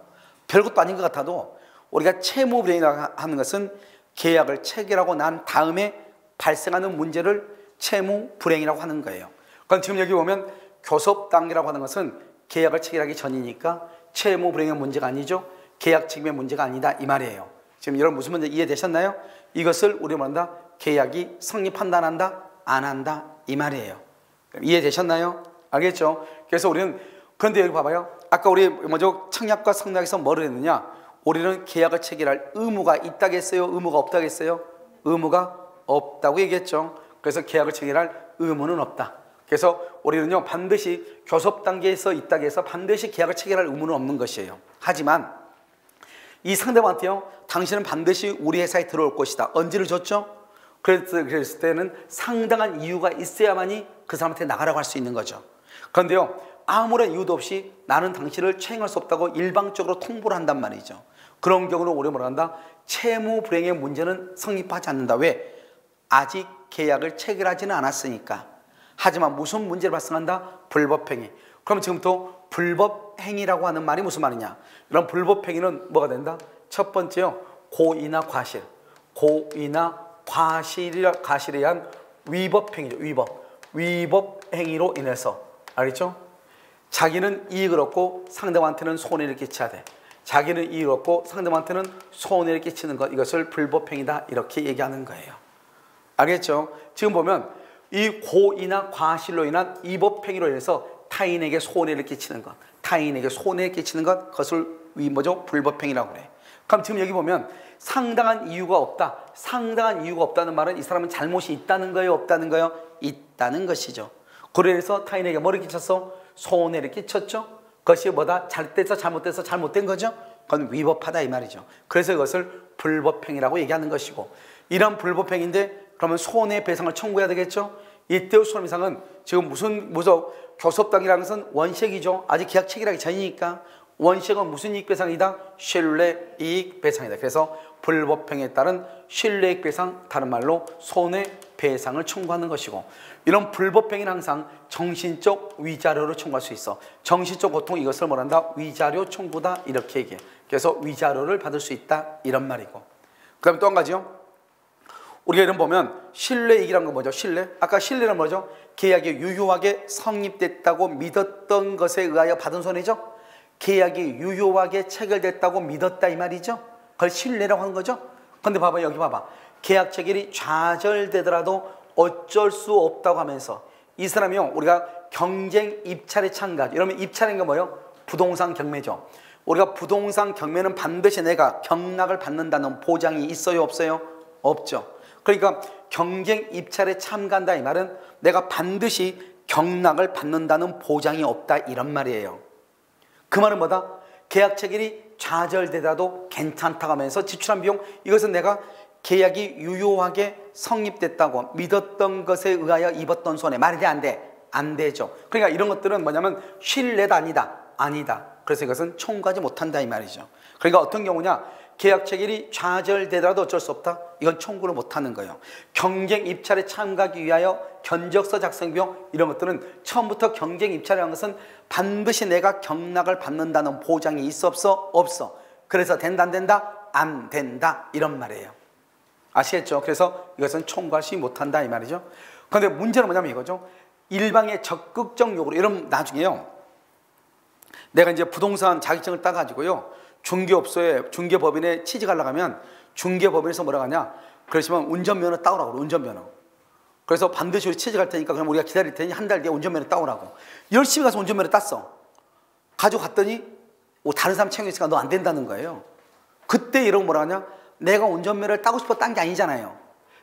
별것도 아닌 것 같아도 우리가 채무 불행이라고 하는 것은 계약을 체결하고 난 다음에 발생하는 문제를 채무 불행이라고 하는 거예요. 그럼 지금 여기 보면 교섭 단계라고 하는 것은 계약을 체결하기 전이니까 채무 불행의 문제가 아니죠. 계약 책임의 문제가 아니다 이 말이에요. 지금 여러분 무슨 문제 이해되셨나요? 이것을 우리 뭐한다? 계약이 성립한다, 안 한다? 안 한다 이 말이에요. 이해되셨나요? 알겠죠? 그래서 우리는, 그런데 여기 봐봐요. 아까 우리 먼저 청약과 성락에서 뭐를 했느냐? 우리는 계약을 체결할 의무가 있다고 했어요? 의무가 없다고 했어요? 의무가 없다고 얘기했죠. 그래서 계약을 체결할 의무는 없다. 그래서 우리는요 반드시 교섭 단계에서 있다고 해서 반드시 계약을 체결할 의무는 없는 것이에요. 하지만 이 상대방한테요, 당신은 반드시 우리 회사에 들어올 것이다, 언지를 줬죠. 그랬을 때는 상당한 이유가 있어야만이 그 사람한테 나가라고 할 수 있는 거죠. 그런데요 아무런 이유도 없이 나는 당신을 채용할 수 없다고 일방적으로 통보를 한단 말이죠. 그런 경우는 우리가 뭐라 한다? 채무 불행의 문제는 성립하지 않는다. 왜? 아직 계약을 체결하지는 않았으니까. 하지만 무슨 문제를 발생한다? 불법행위. 그럼 지금부터 불법행위라고 하는 말이 무슨 말이냐? 이런 불법행위는 뭐가 된다? 첫 번째요, 고의나 과실. 고의나 과실에 의한 위법행위죠. 위법행위로 인해서. 알겠죠? 자기는 이익을 얻고 상대방한테는 손해를 끼쳐야 돼. 자기는 이익을 얻고 상대방한테는 손해를 끼치는 것, 이것을 불법행위다 이렇게 얘기하는 거예요. 알겠죠? 지금 보면 이 고의나 과실로 인한 위법행위로 인해서 타인에게 손해를 끼치는 것, 타인에게 손해를 끼치는 것, 그것을 뭐죠? 불법행위라고 그래. 그럼 지금 여기 보면 상당한 이유가 없다. 상당한 이유가 없다는 말은 이 사람은 잘못이 있다는 거예요, 없다는 거예요? 있다는 것이죠. 그래서 타인에게 뭐를 끼쳤어? 손해를 끼쳤죠. 그것이 뭐다? 잘돼서 잘못돼서 잘못된 거죠. 그건 위법하다 이 말이죠. 그래서 이것을 불법행위라고 얘기하는 것이고, 이런 불법행위인데 그러면 손해배상을 청구해야 되겠죠. 이때의 손해배상은 지금 무슨 교섭 단계라는 것은 원시이죠. 아직 계약 체결하기 전이니까. 원시은 무슨 이익배상이다? 신뢰이익배상이다. 그래서 불법행위에 따른 신뢰이익배상, 다른 말로 손해 배상을 청구하는 것이고, 이런 불법행위는 항상 정신적 위자료를 청구할 수 있어. 정신적 고통, 이것을 뭐란다? 위자료 청구다, 이렇게 얘기해. 그래서 위자료를 받을 수 있다, 이런 말이고. 그 다음에 또 한 가지요. 우리가 이런 보면 신뢰이익이란 건 뭐죠? 신뢰. 아까 신뢰는 뭐죠? 계약이 유효하게 성립됐다고 믿었던 것에 의하여 받은 손해죠. 계약이 유효하게 체결됐다고 믿었다, 이 말이죠. 그걸 신뢰라고 하는 거죠. 근데 봐봐, 여기 봐봐. 계약 체결이 좌절되더라도 어쩔 수 없다고 하면서 이 사람이요, 우리가 경쟁 입찰에 참가. 이러면 입찰인 게 뭐예요? 부동산 경매죠. 우리가 부동산 경매는 반드시 내가 경락을 받는다는 보장이 있어요, 없어요? 없죠. 그러니까 경쟁 입찰에 참가한다, 이 말은 내가 반드시 경락을 받는다는 보장이 없다, 이런 말이에요. 그 말은 뭐다? 계약 체결이 좌절되더라도 괜찮다고 하면서 지출한 비용, 이것은 내가 계약이 유효하게 성립됐다고 믿었던 것에 의하여 입었던 손해. 말이 돼, 안 돼? 안 되죠. 그러니까 이런 것들은 뭐냐면 신뢰다, 아니다? 아니다. 그래서 이것은 청구하지 못한다, 이 말이죠. 그러니까 어떤 경우냐? 계약 체결이 좌절되더라도 어쩔 수 없다? 이건 청구를 못하는 거예요. 경쟁 입찰에 참가하기 위하여 견적서 작성 비용, 이런 것들은 처음부터 경쟁 입찰이라는 것은 반드시 내가 경락을 받는다는 보장이 있어, 없어? 없어. 그래서 된다, 안 된다? 안 된다, 이런 말이에요. 아시겠죠? 그래서 이것은 청구하지 못한다, 이 말이죠. 그런데 문제는 뭐냐면 이거죠. 일방의 적극적 요구로, 이런 나중에요, 내가 이제 부동산 자격증을 따가지고요, 중개업소에, 중개법인에 취직하려고 하면 중개법인에서 뭐라고 하냐? 그러시면 운전면허 따오라고 그래, 운전면허. 그래서 반드시 우리 취직할 테니까 그럼 우리가 기다릴 테니 한 달 뒤에 운전면허 따오라고. 열심히 가서 운전면허 땄어. 가져갔더니 다른 사람 채용했으니까 너 안 된다는 거예요. 그때 이런 뭐라 하냐? 내가 운전면허를 따고 싶어 딴 게 아니잖아요.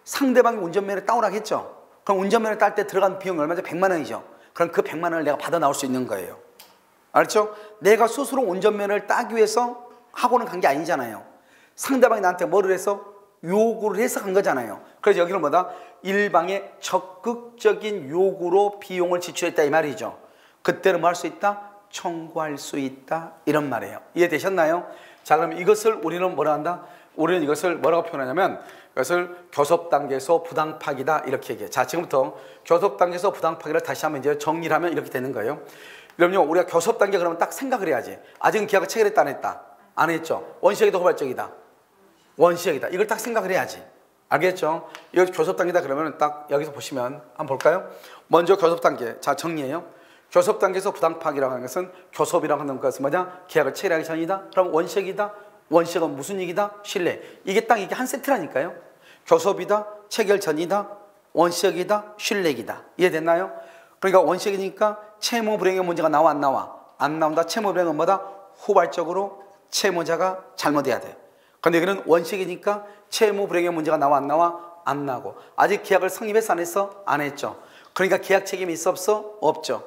상대방이 운전면허를 따오라고 했죠. 그럼 운전면허 딸 때 들어간 비용이 얼마죠? 100만 원이죠. 그럼 그 100만 원을 내가 받아 나올 수 있는 거예요. 알죠? 내가 스스로 운전면허를 따기 위해서 학원을 간 게 아니잖아요. 상대방이 나한테 뭐를 해서 요구를 해서 간 거잖아요. 그래서 여기는 뭐다? 일방의 적극적인 요구로 비용을 지출했다, 이 말이죠. 그때는 뭐 할 수 있다? 청구할 수 있다, 이런 말이에요. 이해되셨나요? 자, 그럼 이것을 우리는 뭐라 한다? 우리는 이것을 뭐라고 표현하냐면 이것을 교섭 단계에서 부당 파기다, 이렇게 얘기해요. 자, 지금부터 교섭 단계에서 부당 파기를 다시 한번 이제 정리를 하면 이렇게 되는 거예요. 그럼요, 우리가 교섭 단계 그러면 딱 생각을 해야지. 아직은 계약을 체결했다, 안 했다? 안 했죠. 원시적이다, 후발적이다? 원시적이다. 이걸 딱 생각을 해야지. 알겠죠? 이거 교섭 단계다 그러면 딱 여기서 보시면 한번 볼까요? 먼저 교섭 단계. 자, 정리해요. 교섭 단계에서 부당 파기라고 하는 것은, 교섭이라고 하는 것은 뭐냐? 계약을 체결하기 전이다. 그럼 원시적이다. 원시적은 무슨 얘기다? 신뢰. 이게 딱 이게 한 세트라니까요. 교섭이다, 체결 전이다, 원시적이다, 신뢰이다. 이해됐나요? 그러니까 원시적이니까 채무 불이행의 문제가 나와, 안 나와? 안 나온다. 채무 불이행은 뭐다? 후발적으로 채무자가 잘못해야 돼. 근데 여기는 원칙이니까 채무 불이행의 문제가 나와, 안 나와? 안 나고. 아직 계약을 성립했어, 안 했어? 안 했죠. 그러니까 계약 책임이 있어, 없어? 없죠.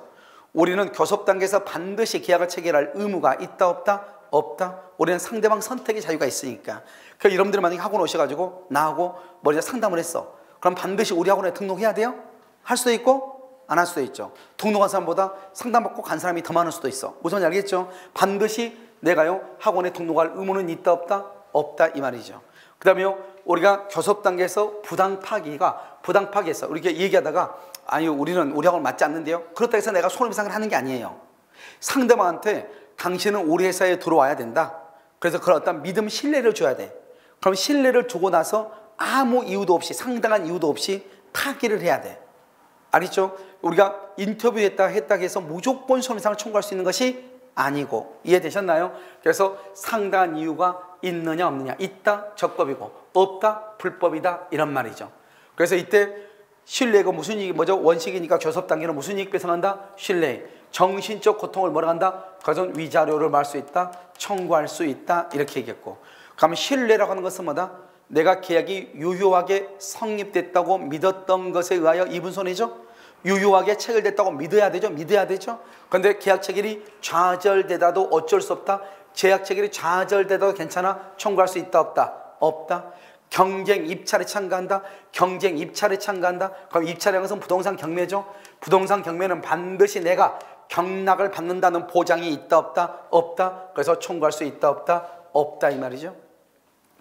우리는 교섭 단계에서 반드시 계약을 체결할 의무가 있다, 없다? 없다. 우리는 상대방 선택의 자유가 있으니까. 그러니까 여러분들이 만약에 학원 오셔가지고 나하고 먼저 상담을 했어. 그럼 반드시 우리 학원에 등록해야 돼요? 할 수도 있고 안 할 수도 있죠. 등록한 사람보다 상담받고 간 사람이 더 많을 수도 있어. 무슨 말인지 알겠죠? 반드시 내가요 학원에 등록할 의무는 있다, 없다? 없다, 이 말이죠. 그 다음에요, 우리가 교섭 단계에서 부당 파기에서 우리가 얘기하다가 아니 우리는 우리 학원 맞지 않는데요. 그렇다고 해서 내가 손해배상을 하는 게 아니에요. 상대방한테 당신은 우리 회사에 들어와야 된다. 그래서 그런 어떤 믿음, 신뢰를 줘야 돼. 그럼 신뢰를 주고 나서 아무 이유도 없이, 상당한 이유도 없이 파기를 해야 돼. 알겠죠? 우리가 인터뷰했다 해서 무조건 손해배상을 청구할 수 있는 것이 아니고. 이해되셨나요? 그래서 상당한 이유가 있느냐 없느냐. 있다, 적법이고 없다, 불법이다, 이런 말이죠. 그래서 이때 신뢰가 무슨 이익이 뭐죠? 원칙이니까 교섭 단계는 무슨 이익 배상한다? 신뢰. 정신적 고통을 뭐라 한다? 그것은 위자료를 말할 수 있다, 청구할 수 있다, 이렇게 얘기했고. 그러면 신뢰라고 하는 것은 뭐다? 내가 계약이 유효하게 성립됐다고 믿었던 것에 의하여 입은 손해죠. 유효하게 체결됐다고 믿어야 되죠. 믿어야 되죠. 그런데 계약 체결이 좌절되다도 어쩔 수 없다. 계약 체결이 좌절되다도 괜찮아. 청구할 수 있다, 없다? 없다. 경쟁 입찰에 참가한다. 경쟁 입찰에 참가한다. 그럼 입찰이라는 것은 부동산 경매죠. 부동산 경매는 반드시 내가 경락을 받는다는 보장이 있다, 없다? 없다. 그래서 청구할 수 있다, 없다? 없다, 이 말이죠.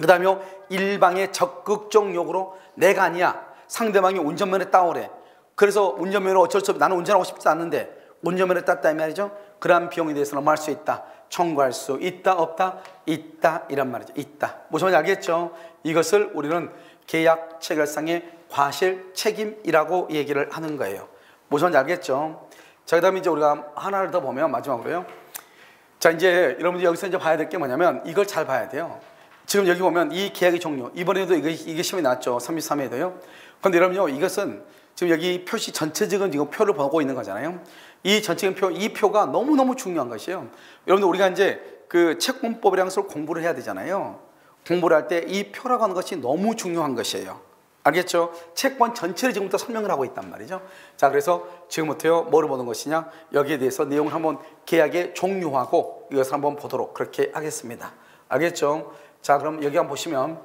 그 다음에 일방의 적극적 요구로 내가 아니야, 상대방이 운전면허 따오래. 그래서 운전면허 어쩔 수 없이 나는 운전하고 싶지 않는데 운전면허 땄다 이 말이죠. 그러한 비용에 대해서는 뭐 할 수 있다? 청구할 수 있다 없다? 있다 이란 말이죠. 있다. 무슨 말인지 알겠죠? 이것을 우리는 계약 체결상의 과실 책임이라고 얘기를 하는 거예요. 무슨 말인지 알겠죠? 자, 그 다음에 이제 우리가 하나를 더 보면 마지막으로요. 자, 이제 여러분들 여기서 이제 봐야 될 게 뭐냐면 이걸 잘 봐야 돼요. 지금 여기 보면 이 계약의 종료, 이번에도 이게 시험에 나왔죠. 33회에도요. 그런데 여러분요, 이것은 지금 여기 표시 전체적인 지금 표를 보고 있는 거잖아요. 이 전체적인 표, 이 표가 너무너무 중요한 것이에요. 여러분들 우리가 이제 그 채권법이라는 것을 공부를 해야 되잖아요. 공부를 할 때 이 표라고 하는 것이 너무 중요한 것이에요. 알겠죠? 채권 전체를 지금부터 설명을 하고 있단 말이죠. 자, 그래서 지금부터요, 뭐를 보는 것이냐? 여기에 대해서 내용을 한번 계약의 종료하고 이것을 한번 보도록 그렇게 하겠습니다. 알겠죠? 자, 그럼 여기 한번 보시면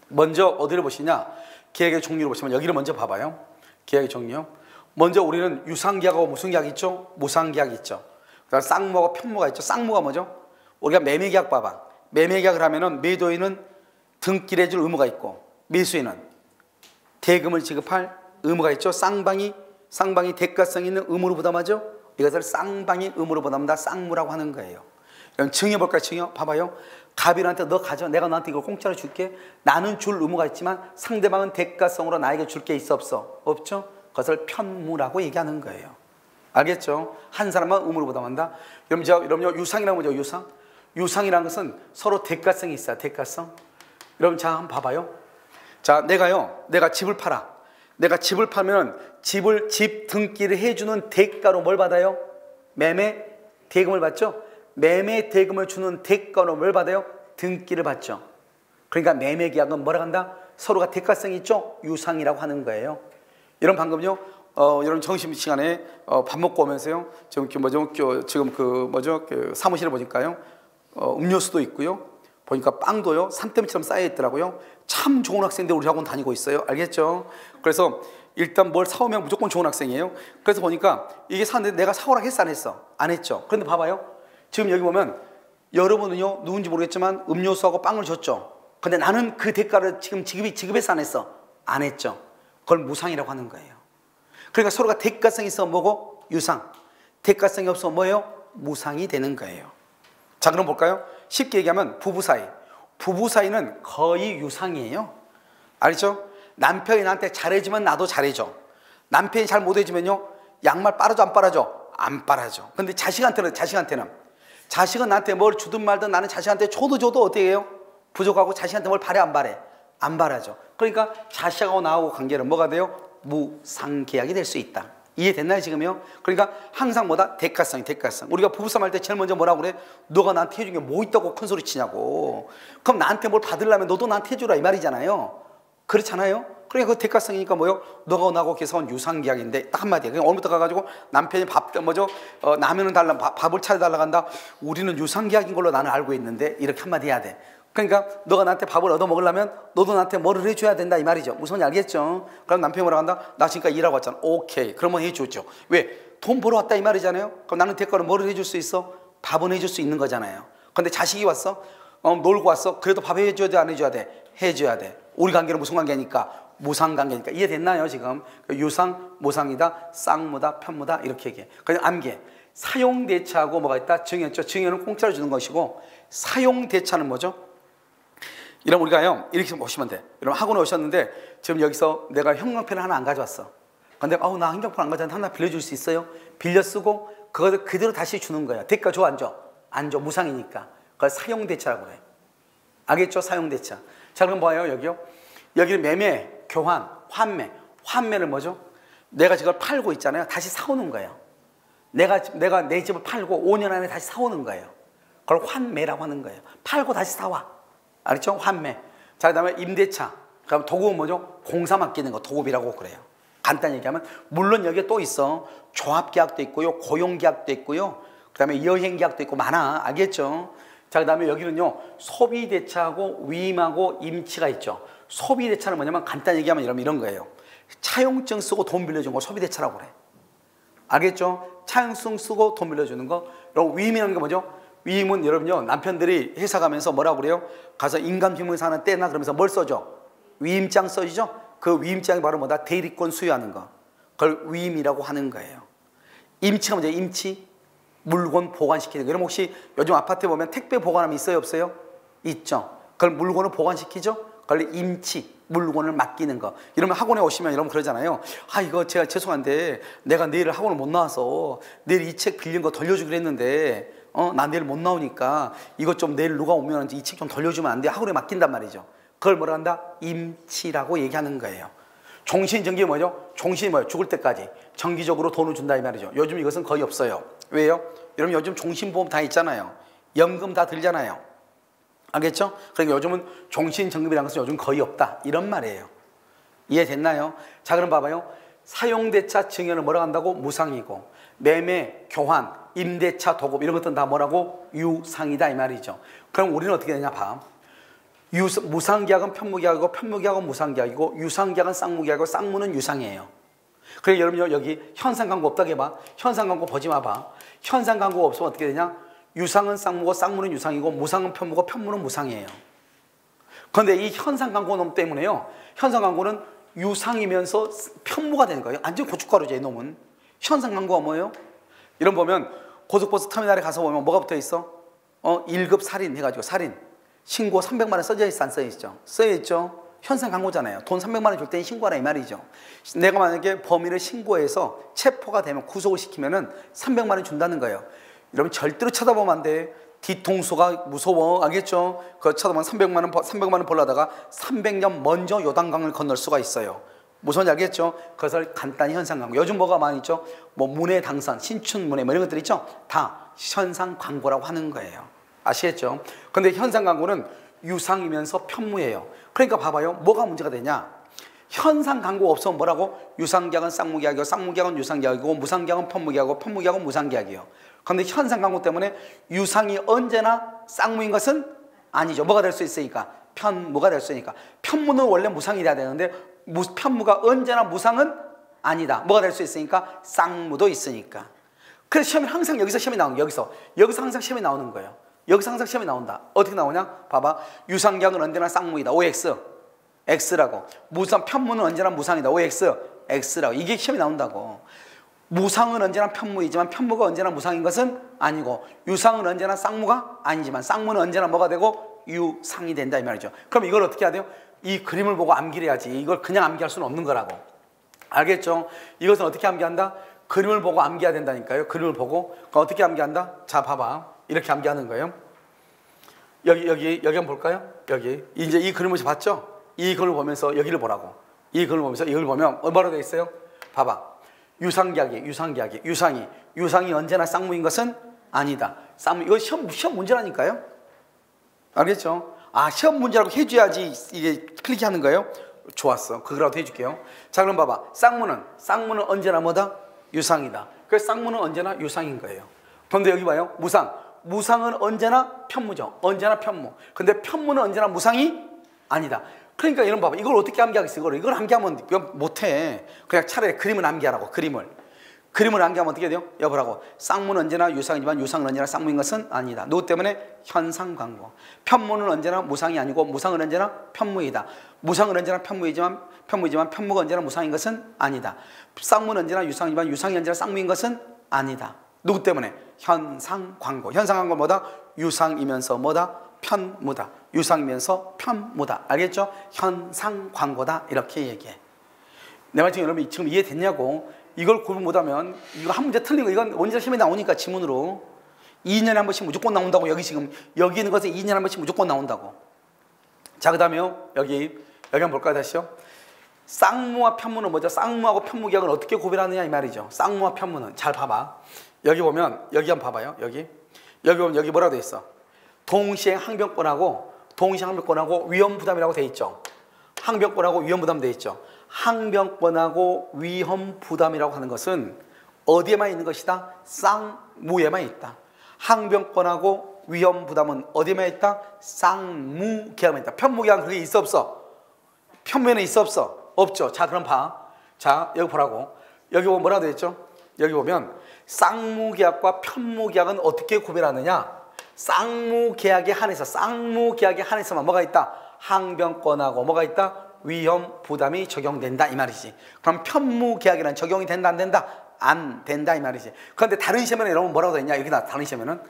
먼저 어디를 보시냐? 계약의 종류를 보시면 여기를 먼저 봐봐요. 계약의 종류. 먼저 우리는 유상계약하고 무슨 계약 있죠? 무상계약 있죠. 그다음 쌍무하고 편무가 있죠. 쌍무가 뭐죠? 우리가 매매계약 봐봐. 매매계약을 하면은 매도인은 등기를 해줄 의무가 있고 매수인은 대금을 지급할 의무가 있죠. 쌍방이 대가성 있는 의무를 부담하죠. 이것을 쌍방이 의무를 부담한다. 쌍무라고 하는 거예요. 그럼 증여볼까요? 증여? 봐봐요. 갑인한테 너 가져. 내가 너한테 이걸 공짜로 줄게. 나는 줄 의무가 있지만 상대방은 대가성으로 나에게 줄 게 있어 없어? 없죠. 그것을 편무라고 얘기하는 거예요. 알겠죠? 한 사람만 의무를 부담한다. 여러분 유상이라는 거죠. 유상. 유상이라는 것은 서로 대가성이 있어요. 대가성. 여러분 자 한번 봐봐요. 자, 내가 집을 팔아. 내가 집을 팔면 집 등기를 해주는 대가로 뭘 받아요? 매매 대금을 받죠. 매매 대금을 주는 대가로 뭘 받아요? 등기를 받죠. 그러니까 매매 계약은 뭐라 한다? 서로가 대가성이 있죠. 유상이라고 하는 거예요. 이런 방금요. 여러분 점심 시간에 밥 먹고 오면서요. 지금 그 사무실에 보니까요. 음료수도 있고요. 보니까 빵도요. 산더미처럼 쌓여 있더라고요. 참 좋은 학생들 우리 학원 다니고 있어요. 알겠죠? 그래서 일단 뭘 사오면 무조건 좋은 학생이에요. 그래서 보니까 이게 사는데 내가 사오라 했어 안 했어? 안 했죠. 그런데 봐봐요. 지금 여기 보면 여러분은요 누군지 모르겠지만 음료수하고 빵을 줬죠. 근데 나는 그 대가를 지금 지급했어 안 했어? 안 했죠. 그걸 무상이라고 하는 거예요. 그러니까 서로가 대가성이 있어 뭐고? 유상. 대가성이 없어 뭐예요? 무상이 되는 거예요. 자, 그럼 볼까요? 쉽게 얘기하면 부부 사이는 거의 유상이에요. 알죠? 남편이 나한테 잘해주면 나도 잘해줘. 남편이 잘 못해주면요 양말 빨아줘 안 빨아줘? 안 빨아줘. 근데 자식은 나한테 뭘 주든 말든 나는 자식한테 줘도 어떻게 해요? 부족하고 자식한테 뭘 바래 안 바래? 안 바라죠. 그러니까 자식하고 나하고 관계는 뭐가 돼요? 무상계약이 될 수 있다. 이해됐나요 지금요? 그러니까 항상 뭐다? 대가성. 우리가 부부싸움 할 때 제일 먼저 뭐라고 그래? 너가 나한테 해준 게 뭐 있다고 큰 소리 치냐고. 그럼 나한테 뭘 받으려면 너도 나한테 해주라 이 말이잖아요. 그렇잖아요? 그러니까 그 대가성이니까 뭐요? 너가 나하고 계속한 유상계약인데 딱 한마디야. 그냥 오늘부터 가가지고 남편이 라면은 밥을 차려달라고 한다. 우리는 유상계약인 걸로 나는 알고 있는데 이렇게 한마디 해야 돼. 그러니까 너가 나한테 밥을 얻어 먹으려면 너도 나한테 뭐를 해줘야 된다 이 말이죠. 무슨 말인지 알겠죠? 그럼 남편이 뭐라고 한다? 나 지금까지 일하고 왔잖아. 오케이. 그러면 해주죠. 왜? 돈 벌어 왔다 이 말이잖아요. 그럼 나는 대가로 뭐를 해줄 수 있어? 밥은 해줄 수 있는 거잖아요. 근데 자식이 왔어? 놀고 왔어? 그래도 밥 해줘야 돼 안 해줘야 돼? 해줘야 돼. 우리 관계는 무슨 관계니까? 무상관계니까. 이해됐나요 지금? 유상, 무상이다, 쌍무다, 편무다 이렇게 얘기해. 그냥 암기해. 사용대차하고 뭐가 있다? 증여죠. 증여는 공짜로 주는 것이고 사용대차는 뭐죠? 이러면 우리가요 이렇게 보시면 돼. 여러분 학원에 오셨는데 지금 여기서 내가 형광펜을 하나 안 가져왔어. 근데 나 형광펜 안 가져왔는데 하나 빌려줄 수 있어요? 빌려 쓰고 그걸 그대로 다시 주는 거야. 대가 줘 안 줘? 안 줘. 무상이니까. 그걸 사용대차라고 해. 알겠죠? 사용대차. 자, 그럼 뭐예요 여기요? 여기는 매매, 교환, 환매를 뭐죠? 내가 지금 팔고 있잖아요. 다시 사오는 거예요. 내가 내 집을 팔고 5년 안에 다시 사오는 거예요. 그걸 환매라고 하는 거예요. 팔고 다시 사와. 알겠죠? 환매. 자, 그 다음에 임대차. 그럼 도급은 뭐죠? 공사 맡기는 거 도급이라고 그래요. 간단히 얘기하면 물론 여기에 또 있어. 조합계약도 있고요. 고용계약도 있고요. 그 다음에 여행계약도 있고 많아. 알겠죠? 자, 그 다음에 여기는요 소비대차하고 위임하고 임치가 있죠. 소비대차는 뭐냐면 간단히 얘기하면 이런 거예요. 차용증 쓰고 돈 빌려주는 거 소비대차라고 그래. 알겠죠? 차용증 쓰고 돈 빌려주는 거. 그리고 위임이라는 게 뭐죠? 위임은 여러분요 남편들이 회사 가면서 뭐라고 그래요? 가서 인감증명서 하나 떼나 그러면서 뭘 써줘? 위임장 써주죠? 그 위임장이 바로 뭐다? 대리권 수여하는 거. 그걸 위임이라고 하는 거예요. 임치가 뭐죠? 임치? 물건 보관시키는 거. 여러분 혹시 요즘 아파트에 보면 택배 보관함이 있어요? 없어요? 있죠. 그걸 물건을 보관시키죠? 그걸 임치, 물건을 맡기는 거. 이러면 학원에 오시면 여러분 그러잖아요. 아, 이거 제가 죄송한데 내가 내일 학원을 못 나와서 내일 이 책 빌린 거 돌려주기로 했는데 나 내일 못 나오니까 이것 좀 내일 누가 오면 이 책 좀 돌려주면 안 돼? 학원에 맡긴단 말이죠. 그걸 뭐라 한다? 임치라고 얘기하는 거예요. 종신정기 뭐죠? 종신이 뭐예요? 죽을 때까지 정기적으로 돈을 준다 이 말이죠. 요즘 이것은 거의 없어요. 왜요? 여러분 요즘 종신보험 다 있잖아요. 연금 다 들잖아요. 알겠죠? 그러니까 요즘은 종신정금이라는 것은 요즘 거의 없다 이런 말이에요. 이해됐나요? 자, 그럼 봐봐요. 사용대차 증여는 뭐라고 한다고? 무상이고, 매매, 교환, 임대차, 도급 이런 것들은 다 뭐라고? 유상이다 이 말이죠. 그럼 우리는 어떻게 되냐 봐. 무상계약은 편무계약이고, 편무계약은 무상계약이고, 유상계약은 쌍무계약이고, 쌍무는 유상이에요. 그래 여러분 여기 현상광고 없다고 해봐. 현상광고 보지 마봐. 현상광고가 없으면 어떻게 되냐? 유상은 쌍무고 쌍무는 유상이고, 무상은 편무고 편무는 무상이에요. 그런데 이 현상광고 놈 때문에요, 현상광고는 유상이면서 편무가 되는 거예요. 완전 고춧가루죠 이 놈은. 현상광고가 뭐예요? 이런 보면 고속버스 터미널에 가서 보면 뭐가 붙어있어? 1급 살인 해가지고 살인 신고 300만 원 써져 있어 안 써있죠? 써있죠. 현상광고잖아요. 돈 300만 원 줄 때는 신고하라 이 말이죠. 내가 만약에 범인을 신고해서 체포가 되면 구속을 시키면은 300만 원 준다는 거예요. 여러분 절대로 쳐다보면 안 돼. 뒤통수가 무서워. 알겠죠? 그거 쳐다보면 300만 원 벌려다가 300년 먼저 요단강을 건널 수가 있어요. 무서운지 알겠죠? 그것을 간단히 현상광고. 요즘 뭐가 많이 있죠? 뭐 문해당선, 신춘문예 뭐 이런 것들 있죠? 다 현상광고라고 하는 거예요. 아시겠죠? 근데 현상광고는 유상이면서 편무예요. 그러니까 봐봐요. 뭐가 문제가 되냐? 현상광고 없으면 뭐라고? 유상계약은 쌍무계약이고, 쌍무계약은 유상계약이고, 무상계약은 편무계약이고, 편무계약은 무상계약이에요. 그런데 현상광고 때문에 유상이 언제나 쌍무인 것은 아니죠. 뭐가 될 수 있으니까? 편무가 될 수 있으니까. 편무는 원래 무상이 돼야 되는데 편무가 언제나 무상은 아니다. 뭐가 될 수 있으니까? 쌍무도 있으니까. 그래서 시험이 항상 여기서 시험이 나오는 거예요. 여기서 항상 시험이 나오는 거예요. 여기서 항상 시험이 나온다. 어떻게 나오냐? 봐봐. 유상계약은 언제나 쌍무이다. OX. X라고. 편무는 언제나 무상이다. OX. X라고. 이게 시험이 나온다고. 무상은 언제나 편무이지만 편무가 언제나 무상인 것은 아니고, 유상은 언제나 쌍무가 아니지만 쌍무는 언제나 뭐가 되고? 유상이 된다 이 말이죠. 그럼 이걸 어떻게 해야 돼요? 이 그림을 보고 암기를 해야지. 이걸 그냥 암기할 수는 없는 거라고. 알겠죠? 이것은 어떻게 암기한다? 그림을 보고 암기해야 된다니까요. 그림을 보고. 그럼 어떻게 암기한다? 자, 봐봐. 이렇게 암기하는 거예요. 여기 한번 볼까요? 여기 이제 이 그림을 봤죠? 이 그림을 보면서 여기를 보라고. 이 그림을 보면서 이걸 보면 뭐라고 되어 있어요? 봐봐. 유상계약이 유상이 언제나 쌍무인 것은 아니다. 쌍무. 이거 시험 문제라니까요. 알겠죠? 아, 시험 문제라고 해줘야지 이게 클릭하는 거예요. 좋았어. 그거라도 해줄게요. 자, 그럼 봐봐. 쌍무는 언제나 뭐다? 유상이다. 그래서 쌍무는 언제나 유상인 거예요. 그런데 여기 봐요. 무상은 언제나 편무죠. 언제나 편무. 근데 편무는 언제나 무상이 아니다. 그러니까 이런 봐봐. 이걸 어떻게 암기하겠어? 이걸 암기하면 못해. 그냥 차라리 그림을 암기하라고. 그림을 암기하면 어떻게 돼요? 여보라고. 쌍무는 언제나 유상이지만 유상은 언제나 쌍무인 것은 아니다. 누구 때문에? 현상광고. 편무는 언제나 무상이 아니고 무상은 언제나 편무이다. 무상은 언제나 편무이지만 편무가 언제나 무상인 것은 아니다. 쌍무는 언제나 유상이지만 유상이 언제나 쌍무인 것은 아니다. 누구 때문에? 현상광고. 현상광고 뭐다? 유상이면서 뭐다? 편무다. 유상이면서 편무다. 알겠죠? 현상광고다. 이렇게 얘기해. 내 말 지금 여러분 지금 이해됐냐고. 이걸 구분 못하면 이거 한 문제 틀린 거, 이건 원자 시험에 나오니까 지문으로 2년에 한 번씩 무조건 나온다고. 여기 있는 것은 2년에 한 번씩 무조건 나온다고. 자, 그 다음에요. 여기 한번 볼까요? 다시요. 쌍무와 편무는 뭐죠? 쌍무하고 편무계약은 어떻게 구별하느냐 이 말이죠. 쌍무와 편무는 잘 봐봐. 여기 보면 여기 한번 봐봐요. 여기 보면 여기 뭐라고 돼 있어? 동시행 항변권하고 위험부담이라고 돼 있죠. 항변권하고 위험부담 돼 있죠. 항변권하고 위험부담이라고 하는 것은 어디에만 있는 것이다? 쌍무에만 있다. 항변권하고 위험부담은 어디에만 있다? 쌍무계약에만 있다. 편무계약은 그게 있어 없어? 편무에는 있어 없어? 없죠. 자, 그럼 봐. 자, 여기 보라고. 여기 보면 뭐라고 돼 있죠? 여기 보면 쌍무계약과 편무계약은 어떻게 구별하느냐? 쌍무계약에 한해서만 뭐가 있다? 항변권하고 뭐가 있다? 위험 부담이 적용된다 이 말이지. 그럼 편무계약이란 적용이 된다 안 된다? 안 된다 이 말이지. 그런데 다른 시험에는 여러분 뭐라고 되냐? 이렇게 나 다른 시험에는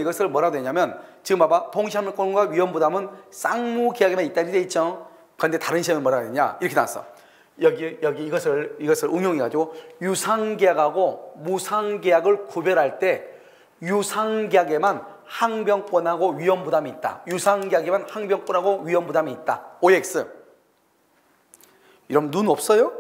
이것을 뭐라고 되냐면 지금 봐봐 동시함유권과 위험 부담은 쌍무계약에만 있다니 돼 있죠. 그런데 다른 시험에 뭐라고 되냐? 이렇게 나왔어. 여기 이것을 응용해 가지고 유상계약하고 무상계약을 구별할 때 유상계약에만 항변권하고 위험 부담이 있다. 유상계약에만 항변권하고 위험 부담이 있다. OX. 이러면 눈 없어요?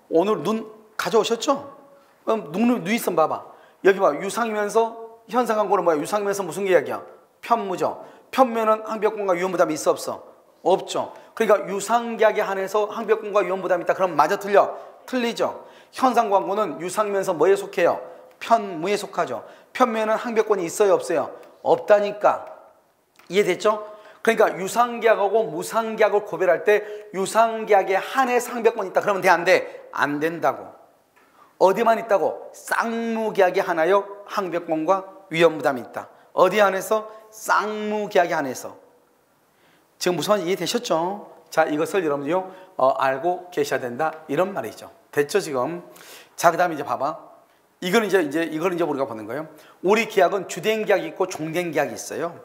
오늘 눈 가져오셨죠? 그럼 눈 있으면 봐봐. 여기 봐. 유상이면서 현상항고는 뭐야? 유상이면서 무슨 계약이야? 편무죠. 편무는 항변권과 위험 부담이 있어 없어? 없죠. 그러니까 유상계약에 한해서 항변권과 위험 부담이 있다. 그럼 맞아 틀려? 틀리죠. 현상광고는 유상이면서 뭐에 속해요? 편무에 속하죠. 편무에는 항변권이 있어요 없어요? 없다니까. 이해됐죠? 그러니까 유상계약하고 무상계약을 구별할 때 유상계약에 한해서 항변권이 있다. 그러면 돼 안 돼? 안 된다고. 어디만 있다고? 쌍무계약에 한하여 항변권과 위험 부담이 있다. 어디 안에서? 쌍무계약에 한해서. 지금 무슨 말인지 이해되셨죠? 자, 이것을 여러분들요 알고 계셔야 된다 이런 말이죠. 됐죠 지금? 자, 그다음에 이제 봐봐. 이걸 이제 우리가 보는 거예요. 우리 계약은 주된 계약이 있고 종된 계약이 있어요.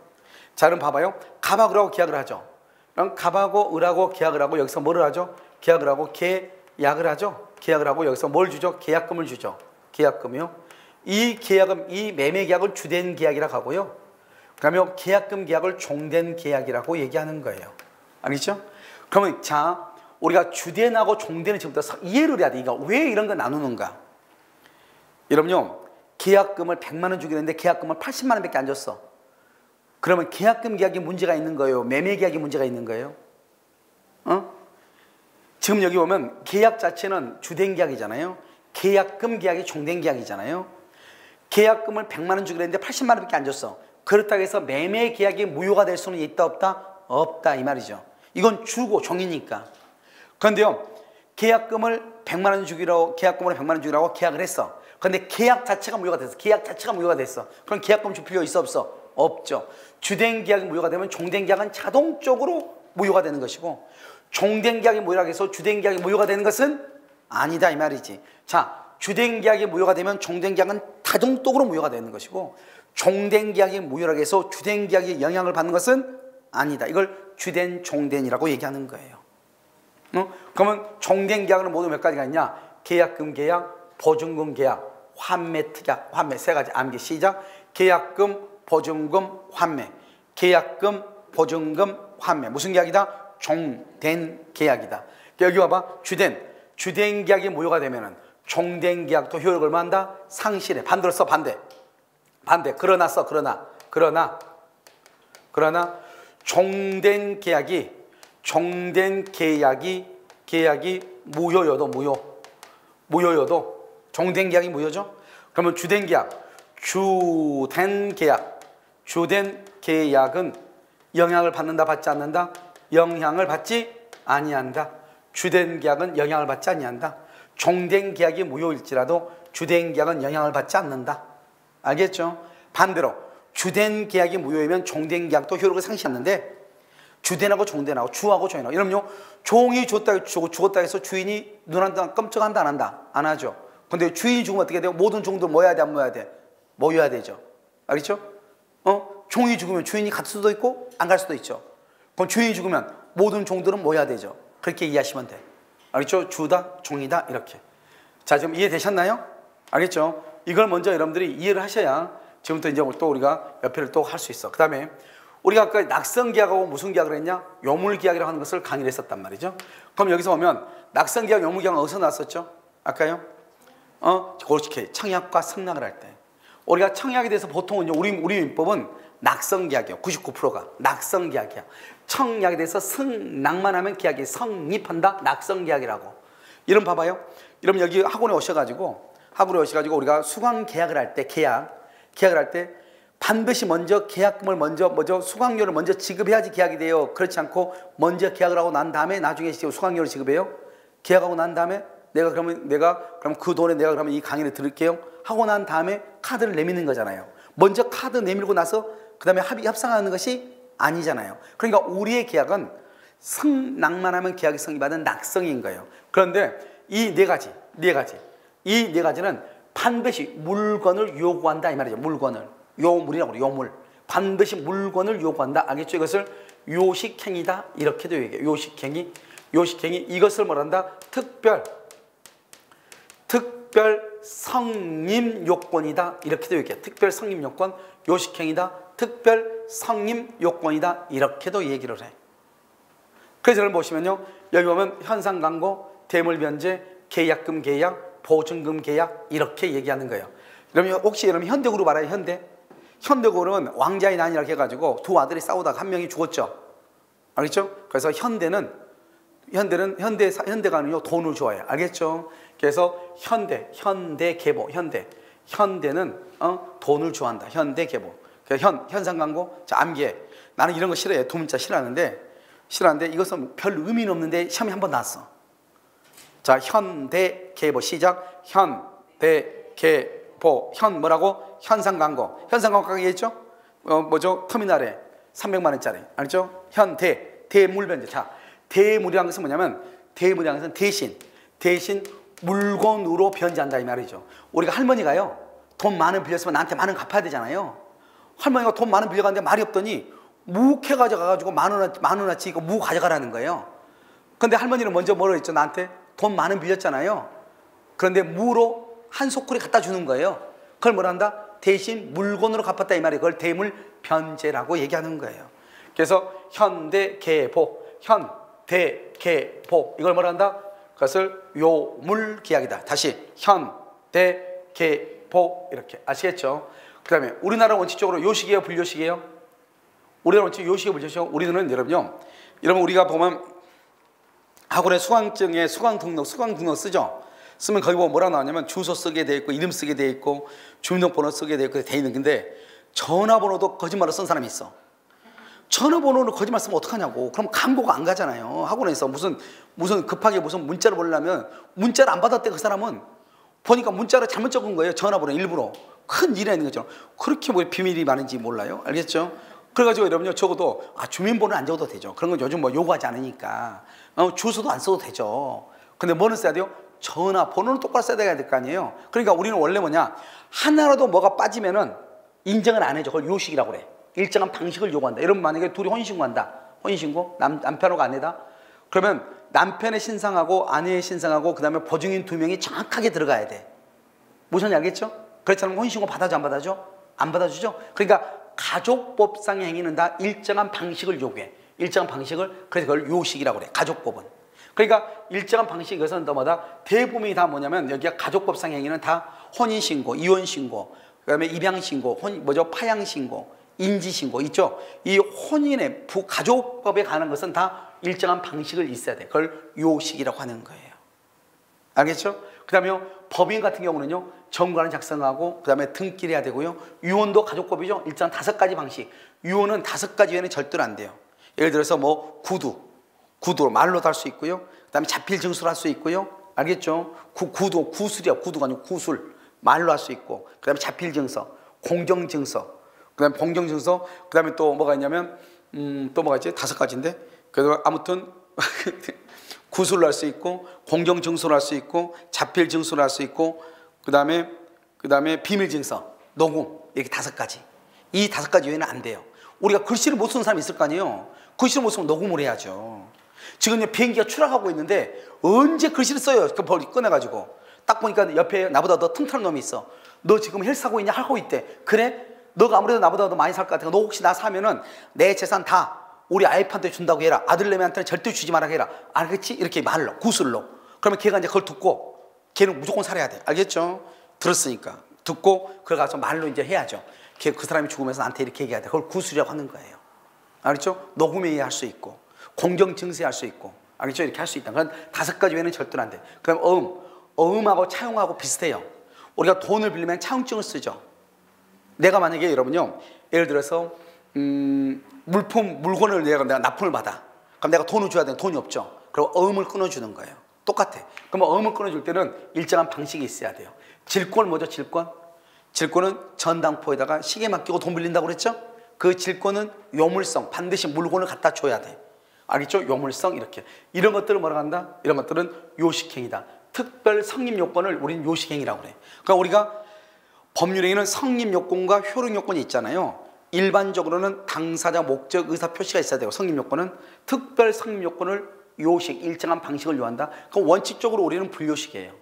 자, 그럼 봐봐요. 갑하고 을하고 계약을 하죠. 그럼 갑하고 을하고 계약을 하고 여기서 뭐를 하죠? 계약을 하고 계약을 하죠. 계약을 하고 여기서 뭘 주죠? 계약금을 주죠. 계약금이요. 이 계약금, 이 매매 계약을 주된 계약이라고 하고요. 그러면 계약금 계약을 종된 계약이라고 얘기하는 거예요. 아니죠? 그러면 자, 우리가 주된하고 종된을 지금부터 이해를 해야 돼. 이거 왜 이런 거 나누는가? 여러분요, 계약금을 100만 원 주기로 했는데 계약금을 80만 원밖에 안 줬어. 그러면 계약금 계약이 문제가 있는 거예요? 매매 계약이 문제가 있는 거예요? 지금 여기 보면 계약 자체는 주된 계약이잖아요. 계약금 계약이 종된 계약이잖아요. 계약금을 100만 원 주기로 했는데 80만 원밖에 안 줬어. 그렇다고 해서 매매 계약이 무효가 될 수는 있다 없다? 없다 이 말이죠. 이건 주고 종이니까. 그런데요, 계약금을 100만 원 주기로 계약금으로 100만 원 주기로 하고 계약을 했어. 그런데 계약 자체가 무효가 됐어. 계약 자체가 무효가 됐어. 그럼 계약금 줄 필요 있어 없어? 없죠. 주된 계약이 무효가 되면 종된 계약은 자동적으로 무효가 되는 것이고, 종된 계약이 무효라고 해서 주된 계약이 무효가 되는 것은 아니다 이 말이지. 자, 주된 계약이 무효가 되면 종된 계약은 자동적으로 무효가 되는 것이고, 종된 계약이 무효라고 해서 주된 계약이 영향을 받는 것은 아니다. 이걸 주된 종된이라고 얘기하는 거예요. 그러면 종된 계약은 모두 몇 가지가 있냐? 계약금 계약, 보증금 계약, 환매 특약, 환매 세 가지 암기 시작. 계약금, 보증금, 환매. 계약금, 보증금, 환매. 무슨 계약이다? 종된 계약이다. 여기 와봐. 주된 계약이 무효가 되면은 종된 계약도 효력을 얼마 한다? 상실해. 반대로 써. 반대. 그러나 써. 그러나 종된 계약이 무효여도 종된 계약이 무효죠. 그러면 주된 계약은 영향을 받는다 받지 않는다? 영향을 받지 아니한다. 주된 계약은 영향을 받지 아니한다. 종된 계약이 무효일지라도 주된 계약은 영향을 받지 않는다. 알겠죠? 반대로 주된 계약이 무효이면 종된 계약도 효력을 상실하는데, 주된하고 종된하고 주하고 종이하고 이러면요, 종이 죽었다 해서 주인이 눈 한다 끔찍한다 안 한다? 안 하죠. 근데 주인이 죽으면 어떻게 돼요? 모든 종들 모여야 돼 안 모여야 돼? 모여야 되죠. 알겠죠? 종이 죽으면 주인이 갈 수도 있고 안 갈 수도 있죠. 그럼 주인이 죽으면 모든 종들은 모여야 되죠. 그렇게 이해하시면 돼. 알겠죠? 주다 종이다 이렇게. 자, 지금 이해되셨나요? 알겠죠? 이걸 먼저 여러분들이 이해를 하셔야 지금부터 이제 또 우리가 옆에를 또 할 수 있어. 그 다음에 우리가 아까 낙성계약하고 무슨 계약을 했냐? 요물계약이라고 하는 것을 강의를 했었단 말이죠. 그럼 여기서 보면 낙성계약, 요물계약은 어디서 나왔었죠? 아까요? 그렇게 청약과 승낙을 할 때. 우리가 청약에 대해서 보통은 우리 민법은 낙성계약이에요. 99%가 낙성계약이야. 청약에 대해서 승낙만 하면 계약이 성립한다. 낙성계약이라고. 이런 봐봐요. 여러분 여기 학원에 오셔가지고 우리가 수강계약을 할 때 계약을 할 때 반드시 먼저 계약금을 먼저 수강료를 먼저 지급해야지 계약이 돼요. 그렇지 않고 먼저 계약을 하고 난 다음에 나중에 수강료를 지급해요. 계약하고 난 다음에 내가 그럼 그 돈에 내가 그러면 이 강의를 들을게요 하고 난 다음에 카드를 내미는 거잖아요. 먼저 카드 내밀고 나서 그 다음에 협상하는 것이 아니잖아요. 그러니까 우리의 계약은 낭만하면 계약이 성립하는 낙성인 거예요. 그런데 이 네 가지, 이 네 가지는 반드시 물건을 요구한다 이 말이죠. 물건을, 요물이라고 그래요. 요물. 반드시 물건을 요구한다. 알겠죠? 이것을 요식행위다 이렇게도 얘기해요. 요식행위 이것을 뭐란다? 특별 성립 요건이다 이렇게도 얘기해요. 특별 성립 요건, 요식행위다, 특별 성립 요건이다 이렇게도 얘기를 해. 그래서 여러분 보시면요, 여기 보면 현상 광고, 대물 변제, 계약금 계약, 보증금 계약 이렇게 얘기하는 거예요. 그러면 혹시 여러분 현대그룹 알아요? 현대그룹은 왕자의 난이라고 해가지고 두 아들이 싸우다가 한 명이 죽었죠. 알겠죠? 그래서 현대가는요 돈을 좋아해요. 알겠죠? 그래서 현대계보, 현대는 돈을 좋아한다. 현대계보. 현상광고, 자, 암기해. 나는 이런 거 싫어해. 두 문자 싫어하는데 이것은 별 의미는 없는데 시험에 한 번 나왔어. 자, 현대계보 시작. 현대계보. 뭐라고? 현상광고. 현상광고 얘기했죠? 뭐죠? 터미널에 300만 원짜리. 알죠? 대물변제. 자, 대물이라는 것은 뭐냐면, 대물이라는 것은 대신 물건으로 변제한다 이 말이죠. 우리가 할머니가요 돈 많은 빌렸으면 나한테 많은 갚아야 되잖아요. 할머니가 돈 많은 빌려갔는데 말이 없더니 묵해 가져가가지고 만 원어치 이거 무 가져가라는 거예요. 근데 할머니는 먼저 뭐라고 했죠? 나한테 돈 많은 빌렸잖아요. 그런데 무로 한 소쿠리 갖다 주는 거예요. 그걸 뭐라 한다? 대신 물건으로 갚았다 이 말이에요. 그걸 대물 변제라고 얘기하는 거예요. 그래서 현대계보 이걸 뭐라 한다? 그것을 요물계약이다. 다시 현대계보 이렇게 아시겠죠? 그 다음에 우리나라 원칙적으로 요식이에요, 불요식이에요? 우리나라 원칙 요식이에요, 불요식이에요? 우리는 여러분 우리가 보면 학원의 수강증에 수강 등록 쓰죠? 쓰면 거기 보면 뭐라 나오냐면 주소 쓰게 돼 있고 이름 쓰게 돼 있고 주민등록번호 쓰게 돼 있고 돼 있는 건데 전화번호도 거짓말로 쓴 사람이 있어. 전화번호를 거짓말 쓰면 어떡하냐고. 그럼 광고가 안 가잖아요. 학원에서 무슨 급하게 무슨 문자를 보내려면 문자를 안 받았대. 그 사람은 보니까 문자를 잘못 적은 거예요. 전화번호 일부러. 큰 일이 있는 거죠. 그렇게 뭐 비밀이 많은지 몰라요. 알겠죠? 그래가지고 여러분요 적어도 주민번호는 안 적어도 되죠. 그런 건 요즘 뭐 요구하지 않으니까 주소도 안 써도 되죠. 근데 뭐는 써야 돼요? 전화번호는 똑바로 써야 될 거 아니에요. 그러니까 우리는 원래 뭐냐, 하나라도 뭐가 빠지면은 인정을 안 해줘. 그걸 요식이라고 그래. 일정한 방식을 요구한다. 여러분 만약에 둘이 혼인신고한다. 혼인신고 남편하고 아내다. 그러면 남편의 신상하고 아내의 신상하고 그 다음에 보증인 2명이 정확하게 들어가야 돼. 무슨 알겠죠? 그렇지 않으면 혼인신고 받아줘 안 받아줘? 안 받아주죠? 그러니까 가족법상의 행위는 다 일정한 방식을 요구해. 일정한 방식을. 그래서 그걸 요식이라고 그래. 가족법은. 그러니까 일정한 방식이 것은 뭐다? 대부분이 다 뭐냐면 여기가 가족법상의 행위는 다 혼인신고, 이혼신고, 그 다음에 입양신고, 파양신고, 인지신고 있죠? 이 혼인의 가족법에 관한 것은 다 일정한 방식을 있어야 돼. 그걸 요식이라고 하는 거예요. 알겠죠? 그 다음에 법인 같은 경우는요, 정관을 작성하고 그 다음에 등기를 해야 되고요. 유언도 가족법이죠. 일단 5가지 방식. 유언은 5가지 외에는 절대로 안 돼요. 예를 들어서 뭐 구두로 말로도 할 수 있고요. 그 다음에 자필 증수를 할 수 있고요. 알겠죠? 구술이야. 구두가 아니고 구술. 말로 할 수 있고, 그 다음에 자필 증서, 공정 증서, 그 다음에 공정 증서, 그 다음에 또 뭐가 있냐면 또 뭐가 있지? 5가지인데. 그래서 아무튼 구술을 할 수 있고, 공정 증서를 할 수 있고, 자필 증서를 할 수 있고, 그 다음에 비밀 증서, 녹음, 이렇게 5가지. 이 5가지 외에는 안 돼요. 우리가 글씨를 못 쓰는 사람이 있을 거 아니에요. 글씨를 못 쓰면 녹음을 해야죠. 지금 비행기가 추락하고 있는데 언제 글씨를 써요? 그 벌 꺼내가지고 딱 보니까 옆에 나보다 더 튼튼한 놈이 있어. 너 지금 헬스하고 있냐? 하고 있대. 그래? 너가 아무래도 나보다 더 많이 살 것 같아. 너 혹시 나 사면은 내 재산 다 우리 아이한테 준다고 해라. 아들내미한테는 절대 주지 말라고 해라. 알겠지? 이렇게 말로, 구술로. 그러면 걔가 이제 그걸 듣고 걔는 무조건 살아야 돼. 알겠죠? 들었으니까. 듣고 그걸 가서 말로 이제 해야죠. 그 사람이 죽으면서 나한테 이렇게 얘기해야 돼. 그걸 구술이라고 하는 거예요. 알겠죠? 녹음회의 할 수 있고, 공정 증세 할 수 있고, 알겠죠? 이렇게 할 수 있다. 그건 5가지 외에는 절대로 안 돼. 그럼 어음하고 차용하고 비슷해요. 우리가 돈을 빌리면 차용증을 쓰죠. 내가 만약에 여러분요, 예를 들어서 물건을 내가 납품을 받아. 그럼 내가 돈을 줘야 되는 돈이 없죠. 그럼 어음을 끊어주는 거예요. 똑같아. 그럼 어음을 끊어줄 때는 일정한 방식이 있어야 돼요. 질권 뭐죠? 질권은 전당포에다가 시계 맡기고 돈 빌린다고 그랬죠? 그 질권은 요물성, 반드시 물건을 갖다 줘야 돼. 알겠죠? 요물성 이렇게. 이런 것들을 뭐라고 한다? 이런 것들은 요식행위다. 특별 성립 요건을 우리는 요식행위라고 그래. 그러니까 우리가 법률행위는 성립 요건과 효력 요건이 있잖아요. 일반적으로는 당사자 목적 의사 표시가 있어야 되고, 성립 요건은 특별 성립 요건을 요식, 일정한 방식을 요한다. 그럼 원칙적으로 우리는 불요식이에요.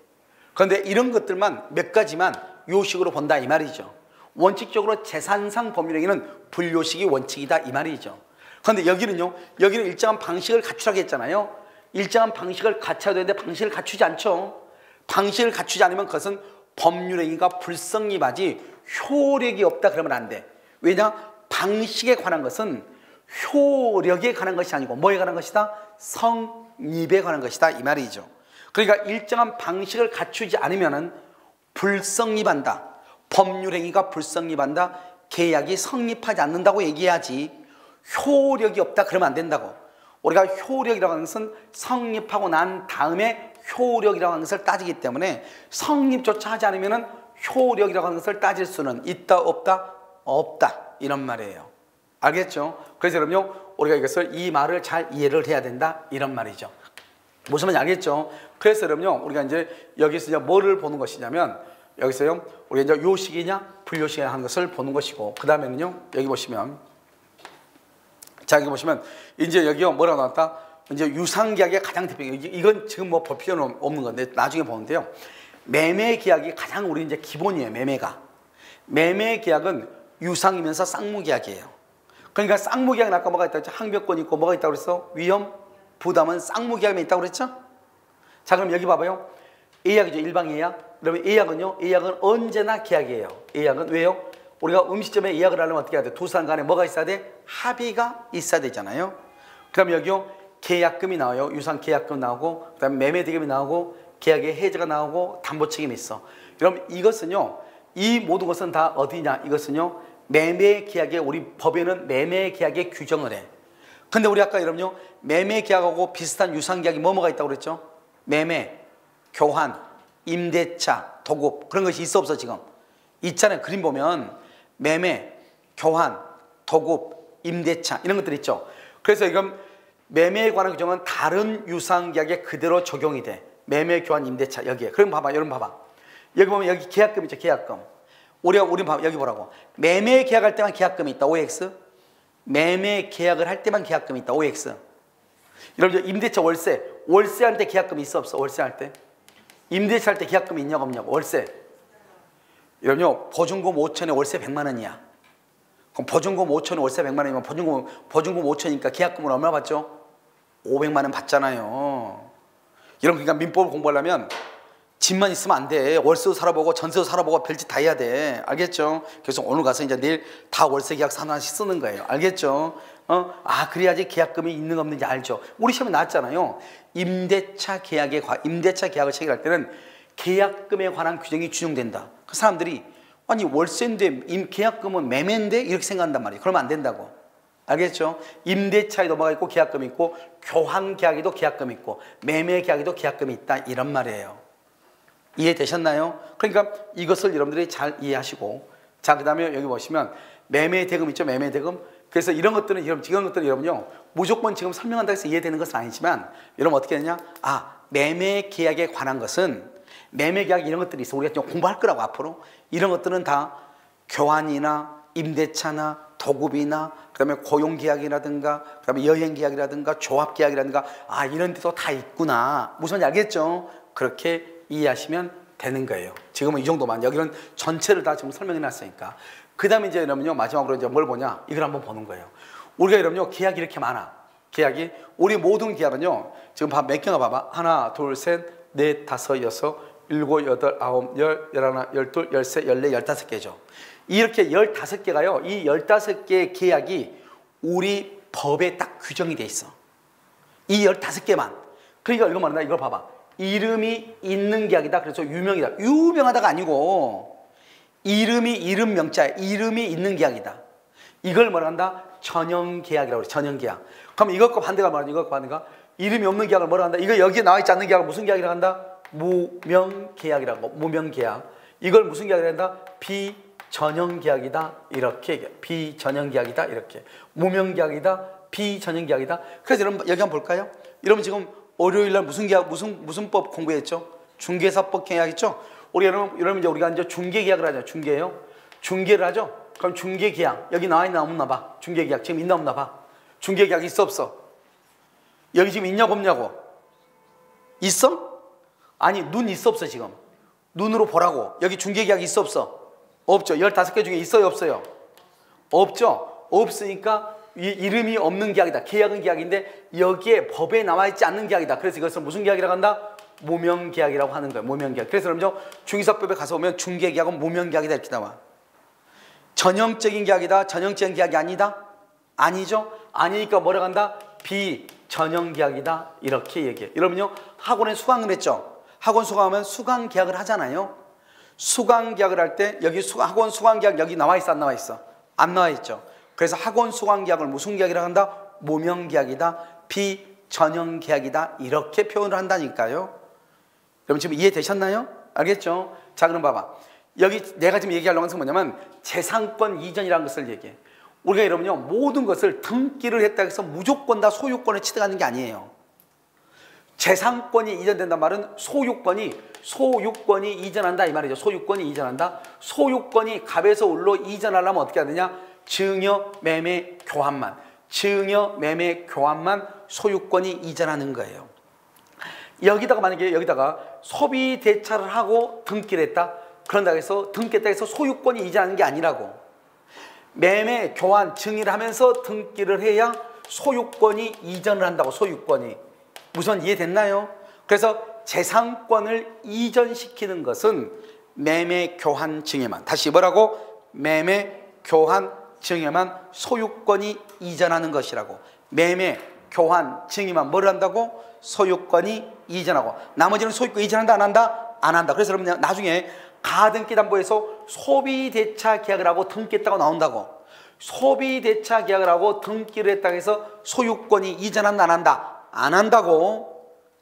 그런데 이런 것들만 몇 가지만 요식으로 본다 이 말이죠. 원칙적으로 재산상 법률행위는 불요식이 원칙이다 이 말이죠. 그런데 여기는 일정한 방식을 갖추라고 했잖아요. 일정한 방식을 갖춰야 되는데 방식을 갖추지 않죠. 방식을 갖추지 않으면 그것은 법률행위가 불성립하지 효력이 없다 그러면 안 돼. 왜냐? 방식에 관한 것은 효력에 관한 것이 아니고 뭐에 관한 것이다? 성립에 관한 것이다 이 말이죠. 그러니까 일정한 방식을 갖추지 않으면 불성립한다. 법률행위가 불성립한다. 계약이 성립하지 않는다고 얘기해야지. 효력이 없다 그러면 안 된다고. 우리가 효력이라고 하는 것은 성립하고 난 다음에 효력이라고 하는 것을 따지기 때문에 성립조차 하지 않으면 효력이라고 하는 것을 따질 수는 있다 없다? 없다 이런 말이에요. 알겠죠? 그래서 그럼요 우리가 이 말을 잘 이해를 해야 된다 이런 말이죠. 무슨 말인지 알겠죠? 그래서 그럼요 우리가 이제 여기서 이제 뭐를 보는 것이냐면, 여기서요 우리가 이제 요식이냐 불요식이냐 하는 것을 보는 것이고, 그 다음에는요 여기 보시면, 자 여기 보시면 이제 여기요 뭐라고 나왔다? 이제 유상계약의 가장 대표, 이건 지금 뭐 볼 필요는 없는 건데 나중에 보는데요. 매매계약이 가장 우리 이제 기본이에요. 매매계약은 유상이면서 쌍무계약이에요. 그러니까 쌍무계약은 아까 뭐가 있다고 했죠? 항변권이 있고 뭐가 있다고 그랬어? 위험, 부담은 쌍무계약에 있다고 그랬죠? 자 그럼 여기 봐봐요. A약이죠. 일방예약. 그러면 A약은 언제나 계약이에요. A약은 왜요? 우리가 음식점에 예약을 하려면 어떻게 해야 돼? 두 사람 간에 뭐가 있어야 돼? 합의가 있어야 되잖아요. 그럼 여기요 계약금이 나와요. 유상 계약금 나오고, 그 다음에 매매대금이 나오고, 계약의 해제가 나오고, 담보책임이 있어. 그럼 이것은요 이 모든 것은 다 어디냐? 이것은요 매매계약에, 우리 법에는 매매계약에 규정을 해. 근데 우리 아까 여러분요 매매계약하고 비슷한 유상계약이 뭐가 있다고 그랬죠? 매매, 교환, 임대차, 도급, 그런 것이 있어 없어? 지금 있잖아요. 그림 보면 매매, 교환, 도급, 임대차 이런 것들 있죠. 그래서 이건 매매에 관한 규정은 다른 유상계약에 그대로 적용이 돼. 매매, 교환, 임대차 여기에. 그럼 봐봐, 여러분 봐봐. 여기 보면 여기 계약금 있죠. 계약금. 우리 봐봐, 여기 보라고. 매매 계약할 때만 계약금이 있다. OX. 매매 계약을 할 때만 계약금이 있다. OX. 여러분 임대차 월세할 때 계약금이 있어 없어? 월세할 때. 임대차 할 때 계약금이 있냐고 없냐고. 월세. 여러분요 보증금 5천에 월세 100만 원이야. 그럼 보증금 5천에 월세 100만 원이면 보증금 5천이니까 계약금은 얼마 받죠? 500만 원 받잖아요. 여러분 그러니까 민법을 공부하려면 집만 있으면 안 돼. 월세도 살아보고 전세도 살아보고 별짓 다 해야 돼. 알겠죠? 그래서 오늘 가서 이제 내일 다 월세 계약서 하나씩 쓰는 거예요. 알겠죠? 그래야지 계약금이 있는가 없는지 알죠. 우리 시험에 나왔잖아요. 임대차 계약을 체결할 때는 계약금에 관한 규정이 준용된다. 그 사람들이 아니 월세인데 계약금은 매매인데 이렇게 생각한단 말이에요. 그러면 안 된다고. 알겠죠? 임대차에 넘어가 있고 계약금이 있고, 교환 계약에도 계약금이 있고, 매매 계약에도 계약금이 있다 이런 말이에요. 이해되셨나요? 그러니까 이것을 여러분들이 잘 이해하시고, 자 그 다음에 여기 보시면 매매 대금 있죠. 매매 대금. 그래서 이런 것들은 여러분요 무조건 지금 설명한다고 해서 이해되는 것은 아니지만, 여러분 어떻게 되냐? 매매 계약에 관한 것은 매매 계약 이런 것들이 있어. 우리가 좀 공부할 거라고 앞으로. 이런 것들은 다 교환이나 임대차나 도급이나 그다음에 고용계약이라든가 그다음에 여행계약이라든가 조합계약이라든가 이런 데도 다 있구나. 무슨 말인지 알겠죠? 그렇게 이해하시면 되는 거예요. 지금은 이 정도만. 여기는 전체를 다 지금 설명해 놨으니까. 그 다음에 이제 여러분요 마지막으로 이제 뭘 보냐? 이걸 한번 보는 거예요. 우리가 여러분요 계약이 이렇게 많아. 계약이 우리 모든 계약은요 지금 몇 개나 봐봐. 하나, 둘, 셋, 넷, 다섯, 여섯, 일곱, 여덟, 아홉, 열, 열하나, 열둘, 열세, 열네, 15개죠. 이렇게 15개가요. 이 15개의 계약이 우리 법에 딱 규정이 돼 있어. 이 15개만. 그러니까 이거 말한다. 이걸 봐봐. 이름이 있는 계약이다. 그래서 유명이다. 유명하다가 아니고 이름이 이름 명자야. 이름이 있는 계약이다. 이걸 뭐라 한다? 전형계약이라고 그래. 전형계약. 그럼 이것과 반대가 뭐라? 이것과 반대가 이름이 없는 계약을 뭐라 한다? 이거 여기에 나와 있지 않는 계약을 무슨 계약이라고 한다? 무명계약이라고. 무명계약. 이걸 무슨 계약이라고 한다? 비전형계약이다. 이렇게 얘기해. 비전형계약이다. 이렇게. 무명계약이다. 비전형 계약이다. 그래서 여러분 여기 한번 볼까요? 여러분 지금 월요일 날 무슨 계약, 무슨 법 공부했죠? 중개사법 계약했죠? 우리 여러분 이제 우리가 이제 중개 계약을 하죠. 중개요. 중개를 하죠. 그럼 중개 계약 여기 나와 있나 없나 봐. 중개 계약 지금 있나 없나 봐. 중개 계약 있어 없어? 여기 지금 있냐고 없냐고? 있어? 아니 눈 있어 없어 지금? 눈으로 보라고. 여기 중개 계약 있어 없어? 없죠. 15개 중에 있어요 없어요? 없죠. 없으니까 이름이 없는 계약이다. 계약은 계약인데 여기에 법에 나와 있지 않는 계약이다. 그래서 이것을 무슨 계약이라고 한다? 모명계약이라고 하는 거예요. 모명계약. 그래서 여러분들 중개사법에 가서 보면 중개계약은 모명계약이다 이렇게 나와. 전형적인 계약이다. 전형적인 계약이 아니다? 아니죠. 아니니까 뭐라고 한다? 비전형계약이다 이렇게 얘기해. 여러분요 학원에 수강을 했죠. 학원 수강하면 수강계약을 하잖아요. 수강계약을 할 때 여기 학원 수강계약 여기 나와 있어 안 나와 있어? 안 나와 있죠. 그래서 학원 수강계약을 무슨 계약이라고 한다? 모명계약이다. 비전형계약이다 이렇게 표현을 한다니까요. 여러분 지금 이해되셨나요? 알겠죠? 자 그럼 봐봐. 여기 내가 지금 얘기하려고 하는 것은 뭐냐면 재산권 이전이라는 것을 얘기해. 우리가 여러분요 모든 것을 등기를 했다 해서 무조건 다 소유권을 취득하는 게 아니에요. 재산권이 이전된단 말은 소유권이 이전한다 이 말이죠. 소유권이 이전한다. 소유권이 갑에서 을로 이전하려면 어떻게 해야 되냐? 증여, 매매, 교환만. 증여, 매매, 교환만 소유권이 이전하는 거예요. 여기다가 만약에 여기다가 소비 대차를 하고 등기를 했다. 그런다 해서 등기했다 해서 소유권이 이전하는 게 아니라고. 매매, 교환, 증여를 하면서 등기를 해야 소유권이 이전을 한다고. 소유권이. 우선 이해됐나요? 그래서 재산권을 이전시키는 것은 매매, 교환, 증여만. 다시 뭐라고? 매매, 교환, 증여만 소유권이 이전하는 것이라고. 매매, 교환, 증여만 뭘 한다고? 소유권이 이전하고. 나머지는 소유권 이전한다 안 한다? 안 한다. 그래서 여러분 나중에 가등기담보에서 소비대차 계약을 하고 등기했다고 나온다고. 소비대차 계약을 하고 등기를 했다고 해서 소유권이 이전한다 안 한다? 안 한다고.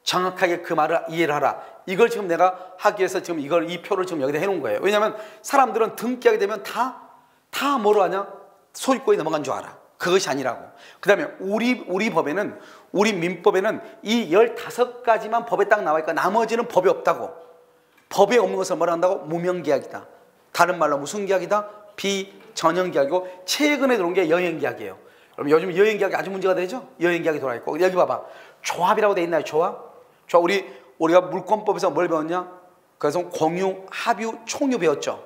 정확하게 그 말을 이해를 하라. 이걸 지금 내가 하기 위해서 지금 이 표를 지금 여기다 해놓은 거예요. 왜냐하면 사람들은 등기하게 되면 다 뭐로 하냐? 소유권이 넘어간 줄 알아. 그것이 아니라고. 그 다음에 우리 법에는, 우리 민법에는 이 15가지만 법에 딱 나와 있고 나머지는 법이 없다고. 법에 없는 것을 뭐라 한다고? 무명계약이다. 다른 말로 무슨 계약이다? 비전형계약이고 최근에 들어온 게 여행계약이에요. 그럼 요즘 여행계약이 아주 문제가 되죠? 여행계약이 돌아 있고 여기 봐봐. 조합이라고 돼 있나요? 조합? 우리가 물권법에서 뭘 배웠냐? 그래서 공유, 합유, 총유 배웠죠.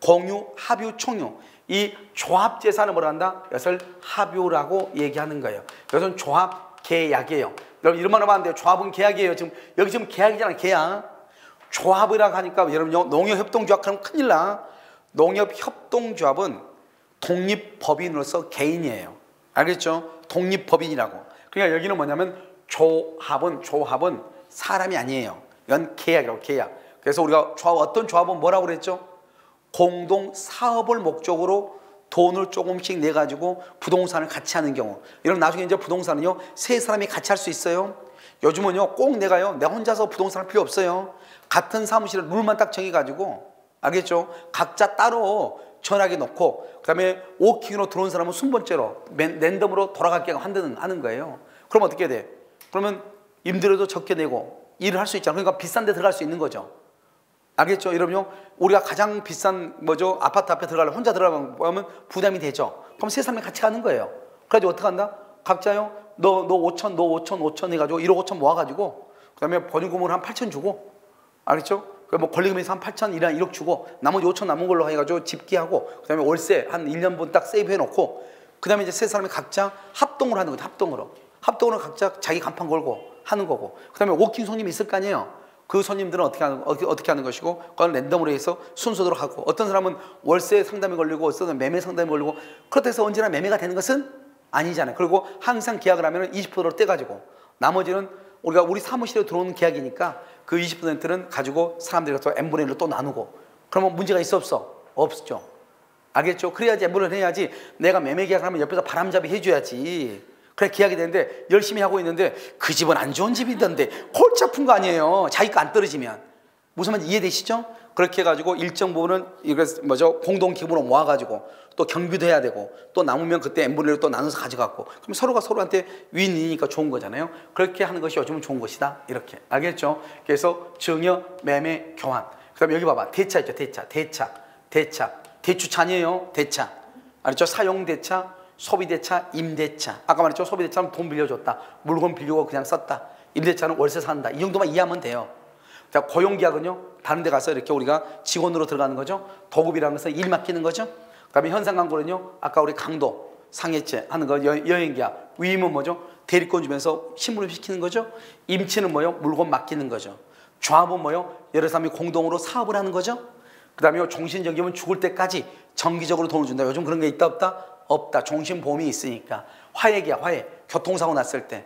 공유, 합유, 총유. 이 조합재산을 뭐라 한다? 이것을 합유라고 얘기하는 거예요. 이것은 조합계약이에요. 여러분 이런 말 하면 안 돼요. 조합은 계약이에요. 여기 지금 계약이잖아. 계약. 조합이라고 하니까 여러분 농협협동조합 그러면 큰일 나. 농협협동조합은 독립법인으로서 개인이에요. 알겠죠? 독립법인이라고. 그러니까 여기는 뭐냐면 조합은 사람이 아니에요. 이건 계약이라고. 계약. 그래서 우리가 어떤 조합은 뭐라고 그랬죠? 공동 사업을 목적으로 돈을 조금씩 내가지고 부동산을 같이 하는 경우. 이런 나중에 이제 부동산은요 세 사람이 같이 할 수 있어요. 요즘은요 꼭 내가 혼자서 부동산을 필요 없어요. 같은 사무실에 룰만 딱 정해가지고, 알겠죠? 각자 따로 전화기 놓고 그 다음에 워킹으로 들어온 사람은 순번째로 랜덤으로 돌아가게 하는 거예요. 그럼 어떻게 돼? 그러면 임대료도 적게 내고 일을 할 수 있잖아. 그러니까 비싼 데 들어갈 수 있는 거죠. 알겠죠? 여러분요 우리가 가장 비싼 아파트 앞에 들어가려면 혼자 들어가면 부담이 되죠. 그럼 세 사람이 같이 가는 거예요. 그래가지고 어떻게 한다? 각자요 너 5천 해가지고 1억 5천 모아가지고 그 다음에 보증금을 한 8천 주고, 알겠죠? 권리금에서 한 8천 1억 주고 나머지 5천 남은 걸로 해가지고 집기하고 그 다음에 월세 한 1년분 딱 세이브 해놓고 그 다음에 이제 세 사람이 각자 합동으로 하는 거죠. 합동으로 각자 자기 간판 걸고 하는 거고, 그 다음에 워킹 손님이 있을 거 아니에요. 그 손님들은 어떻게 하는 것이고 그건 랜덤으로 해서 순서대로 하고, 어떤 사람은 월세 상담이 걸리고 어떤 사람은 매매 상담이 걸리고, 그렇다 해서 언제나 매매가 되는 것은 아니잖아요. 그리고 항상 계약을 하면 20%로 떼가지고 나머지는 우리 사무실에 들어오는 계약이니까 그 20%는 가지고 사람들이 또 n분의 1로 또 나누고, 그러면 문제가 있어 없어? 없죠. 알겠죠? 그래야지 n분의 1을 해야지. 내가 매매 계약하면 옆에서 바람잡이 해줘야지. 그래 계약이 되는데 열심히 하고 있는데 그 집은 안 좋은 집이던데 골치 아픈 거 아니에요. 자기 거 안 떨어지면. 무슨 말인지 이해되시죠? 그렇게 해가지고 일정 부분은 이거 뭐죠? 공동 기금으로 모아가지고 또 경비도 해야 되고 또 남으면 그때 n분의 1로 또 나눠서 가져갔고 그럼 서로가 서로한테 윈윈이니까 좋은 거잖아요. 그렇게 하는 것이 요즘은 좋은 것이다. 이렇게 알겠죠? 그래서 증여, 매매, 교환. 그다음에 여기 봐봐 대차 있죠. 대차. 대추차 아니에요. 대차. 알았죠? 사용대차, 소비대차, 임대차. 아까 말했죠? 소비대차는 돈 빌려줬다. 물건 빌리고 그냥 썼다. 임대차는 월세 산다. 이 정도만 이해하면 돼요. 자, 고용계약은요. 다른 데 가서 이렇게 우리가 직원으로 들어가는 거죠. 도급이라는 것은 일 맡기는 거죠. 그다음에 현상광고는요. 아까 우리 강도, 상해죄 하는 거 여행계약. 위임은 뭐죠? 대리권 주면서 신분을 시키는 거죠. 임치는 뭐요? 물건 맡기는 거죠. 조합은 뭐요? 여러 사람이 공동으로 사업을 하는 거죠. 그다음에 종신정기면 죽을 때까지 정기적으로 돈을 준다. 요즘 그런 게 있다 없다? 없다. 종신보험이 있으니까. 화해계약, 화해. 교통사고 났을 때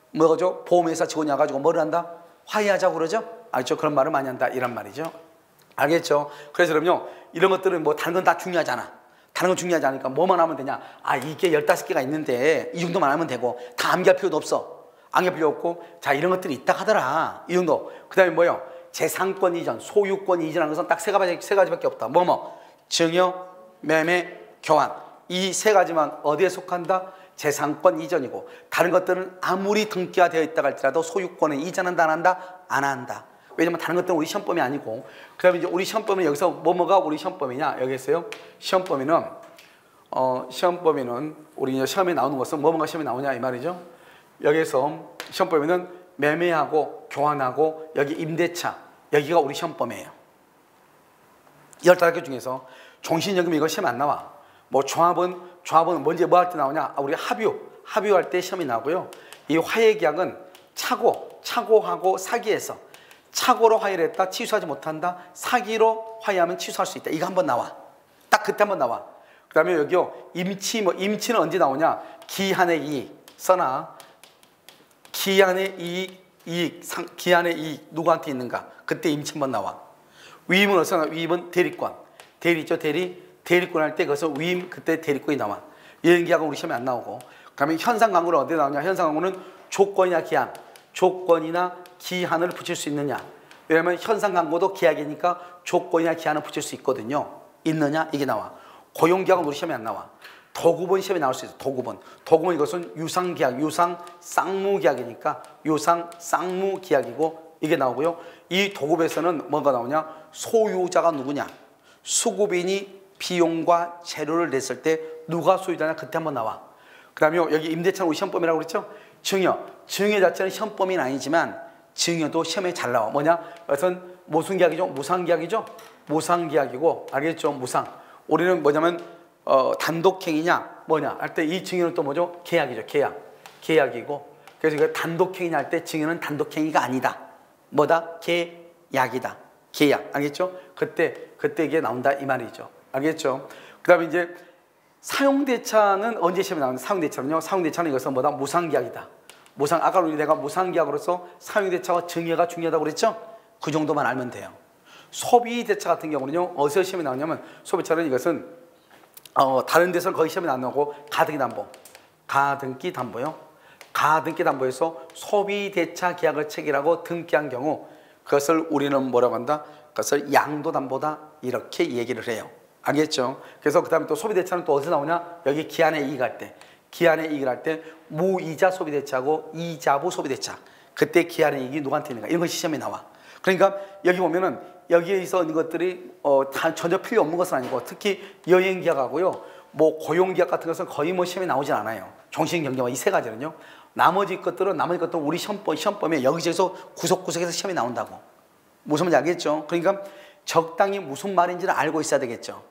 뭐죠? 보험회사 직원이 와가지고 뭐를 한다? 화해하자고 그러죠? 알죠? 그런 말을 많이 한다. 이란 말이죠. 알겠죠? 그래서 그럼요. 이런 것들은 뭐 다른 건 다 중요하잖아. 다른 건 중요하지 않으니까 뭐만 하면 되냐? 아, 이게 15개가 있는데 이 정도만 하면 되고 다 암기할 필요도 없어. 암기할 필요 없고 자, 이런 것들이 있다 하더라. 이 정도. 그다음에 뭐요? 재산권 이전, 소유권 이전하는 것은 딱 세 가지밖에 없다. 증여, 매매, 교환. 이 세 가지만 어디에 속한다? 재산권 이전이고 다른 것들은 아무리 등기가 되어 있다고 할지라도 소유권을 이전한다 안 한다? 안 한다. 왜냐면 다른 것들은 우리 시험범위 아니고 그 다음에 이제 우리 시험범위는 여기서 뭐가 우리 시험범위냐? 여기 있어요. 시험범위는 우리 이제 시험에 나오는 것은 뭐가 시험에 나오냐 이 말이죠. 여기서 시험범위는 매매하고 교환하고 여기 임대차 여기가 우리 시험범위예요. 15개 중에서 종신연금 이거 시험 안 나와. 뭐 조합은 먼저 뭐 할 때 나오냐? 우리 합의할 때 시험이 나오고요. 이 화해계약은 착오하고 사기에서 착오로 화해를 했다 취소하지 못한다. 사기로 화해하면 취소할 수 있다. 이거 한번 나와. 딱 그때 한번 나와. 그 다음에 여기요. 임치는 언제 나오냐? 기한의 이익 써놔. 기한의 이익 누구한테 있는가? 그때 임치 한번 나와. 위임은 어디서 나와? 위임은 대리권. 대리 있죠? 대리권 할 때 거기서 위임 그때 대리권이 나와. 여행계약은 우리 시험에 안 나오고. 그다음에 현상광고는 어디에 나오냐? 현상광고는 조건이나 기한. 조건이나 기한을 붙일 수 있느냐? 왜냐하면 현상광고도 계약이니까 조건이나 기한을 붙일 수 있거든요. 있느냐? 이게 나와. 고용계약은 우리 시험에 안 나와. 도급은 시험에 나올 수 있어. 도급은 이것은 유상계약, 유상쌍무계약이니까 유상쌍무계약이고 이게 나오고요. 이 도급에서는 뭐가 나오냐? 소유자가 누구냐? 수급인이 비용과 재료를 냈을 때 누가 소유자냐? 그때 한번 나와. 그 다음에 여기 임대차는 우리 시험범위라고 그랬죠? 증여 자체는 시험범위는 아니지만 증여도 시험에 잘 나와. 뭐냐? 그것은 무슨 계약이죠? 무상계약이죠? 무상계약이고 알겠죠? 무상. 우리는 뭐냐면 단독행위냐 뭐냐 할 때 이 증여는 또 뭐죠? 계약이죠. 계약이고 그래서 이거 단독행위냐 할 때 증여는 단독행위가 아니다. 뭐다? 계약이다. 계약. 알겠죠? 그때 이게 나온다 이 말이죠. 알겠죠? 그 다음에 이제 사용대차는 언제 시험에 나오는데 사용대차는 이것은 뭐다? 무상계약이다. 아까 내가 무상계약으로서 사용대차와 증여가 중요하다고 그랬죠? 그 정도만 알면 돼요. 소비대차 같은 경우는요 어디서 시험에 나오냐면 소비대차는 이것은 다른 데서는 거의 시험에 안 나오고 가등기담보요. 가등기담보에서 소비대차 계약을 체결하고 등기한 경우 그것을 우리는 뭐라고 한다? 그것을 양도담보다 이렇게 얘기를 해요. 알겠죠? 그래서 그 다음에 또 소비대차는 또 어디서 나오냐? 여기 기한의 이익을 할 때 무이자 소비대차하고 이자부 소비대차 그때 기한의 이익이 누구한테 있는가? 이런 것이 시험에 나와. 그러니까 여기 보면은 여기에서 있는 것들이 다 전혀 필요 없는 것은 아니고 특히 여행계약하고요 뭐 고용계약 같은 것은 거의 뭐 시험에 나오진 않아요. 종신경제와 이 세 가지는요. 나머지 것들은 우리 시험범위에 여기저기서 구석구석에서 시험이 나온다고. 무슨 말인지 알겠죠? 그러니까 적당히 무슨 말인지를 알고 있어야 되겠죠.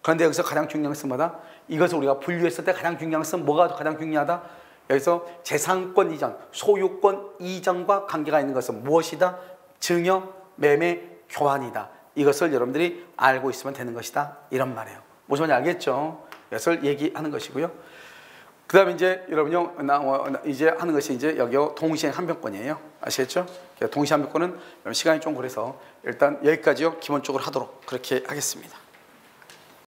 그런데 여기서 가장 중요한 것은 뭐다? 이것을 우리가 분류했을 때 가장 중요한 것은 뭐가 가장 중요하다? 여기서 재산권 이전, 소유권 이전과 관계가 있는 것은 무엇이다? 증여, 매매, 교환이다. 이것을 여러분들이 알고 있으면 되는 것이다. 이런 말이에요. 무슨 말인지 알겠죠? 이것을 얘기하는 것이고요. 그 다음에 이제 여러분요, 이제 하는 것이 이제 여기요, 동시행 한병권이에요. 아시겠죠? 동시행 한병권은 시간이 좀 그래서 일단 여기까지요, 기본적으로 하도록 그렇게 하겠습니다.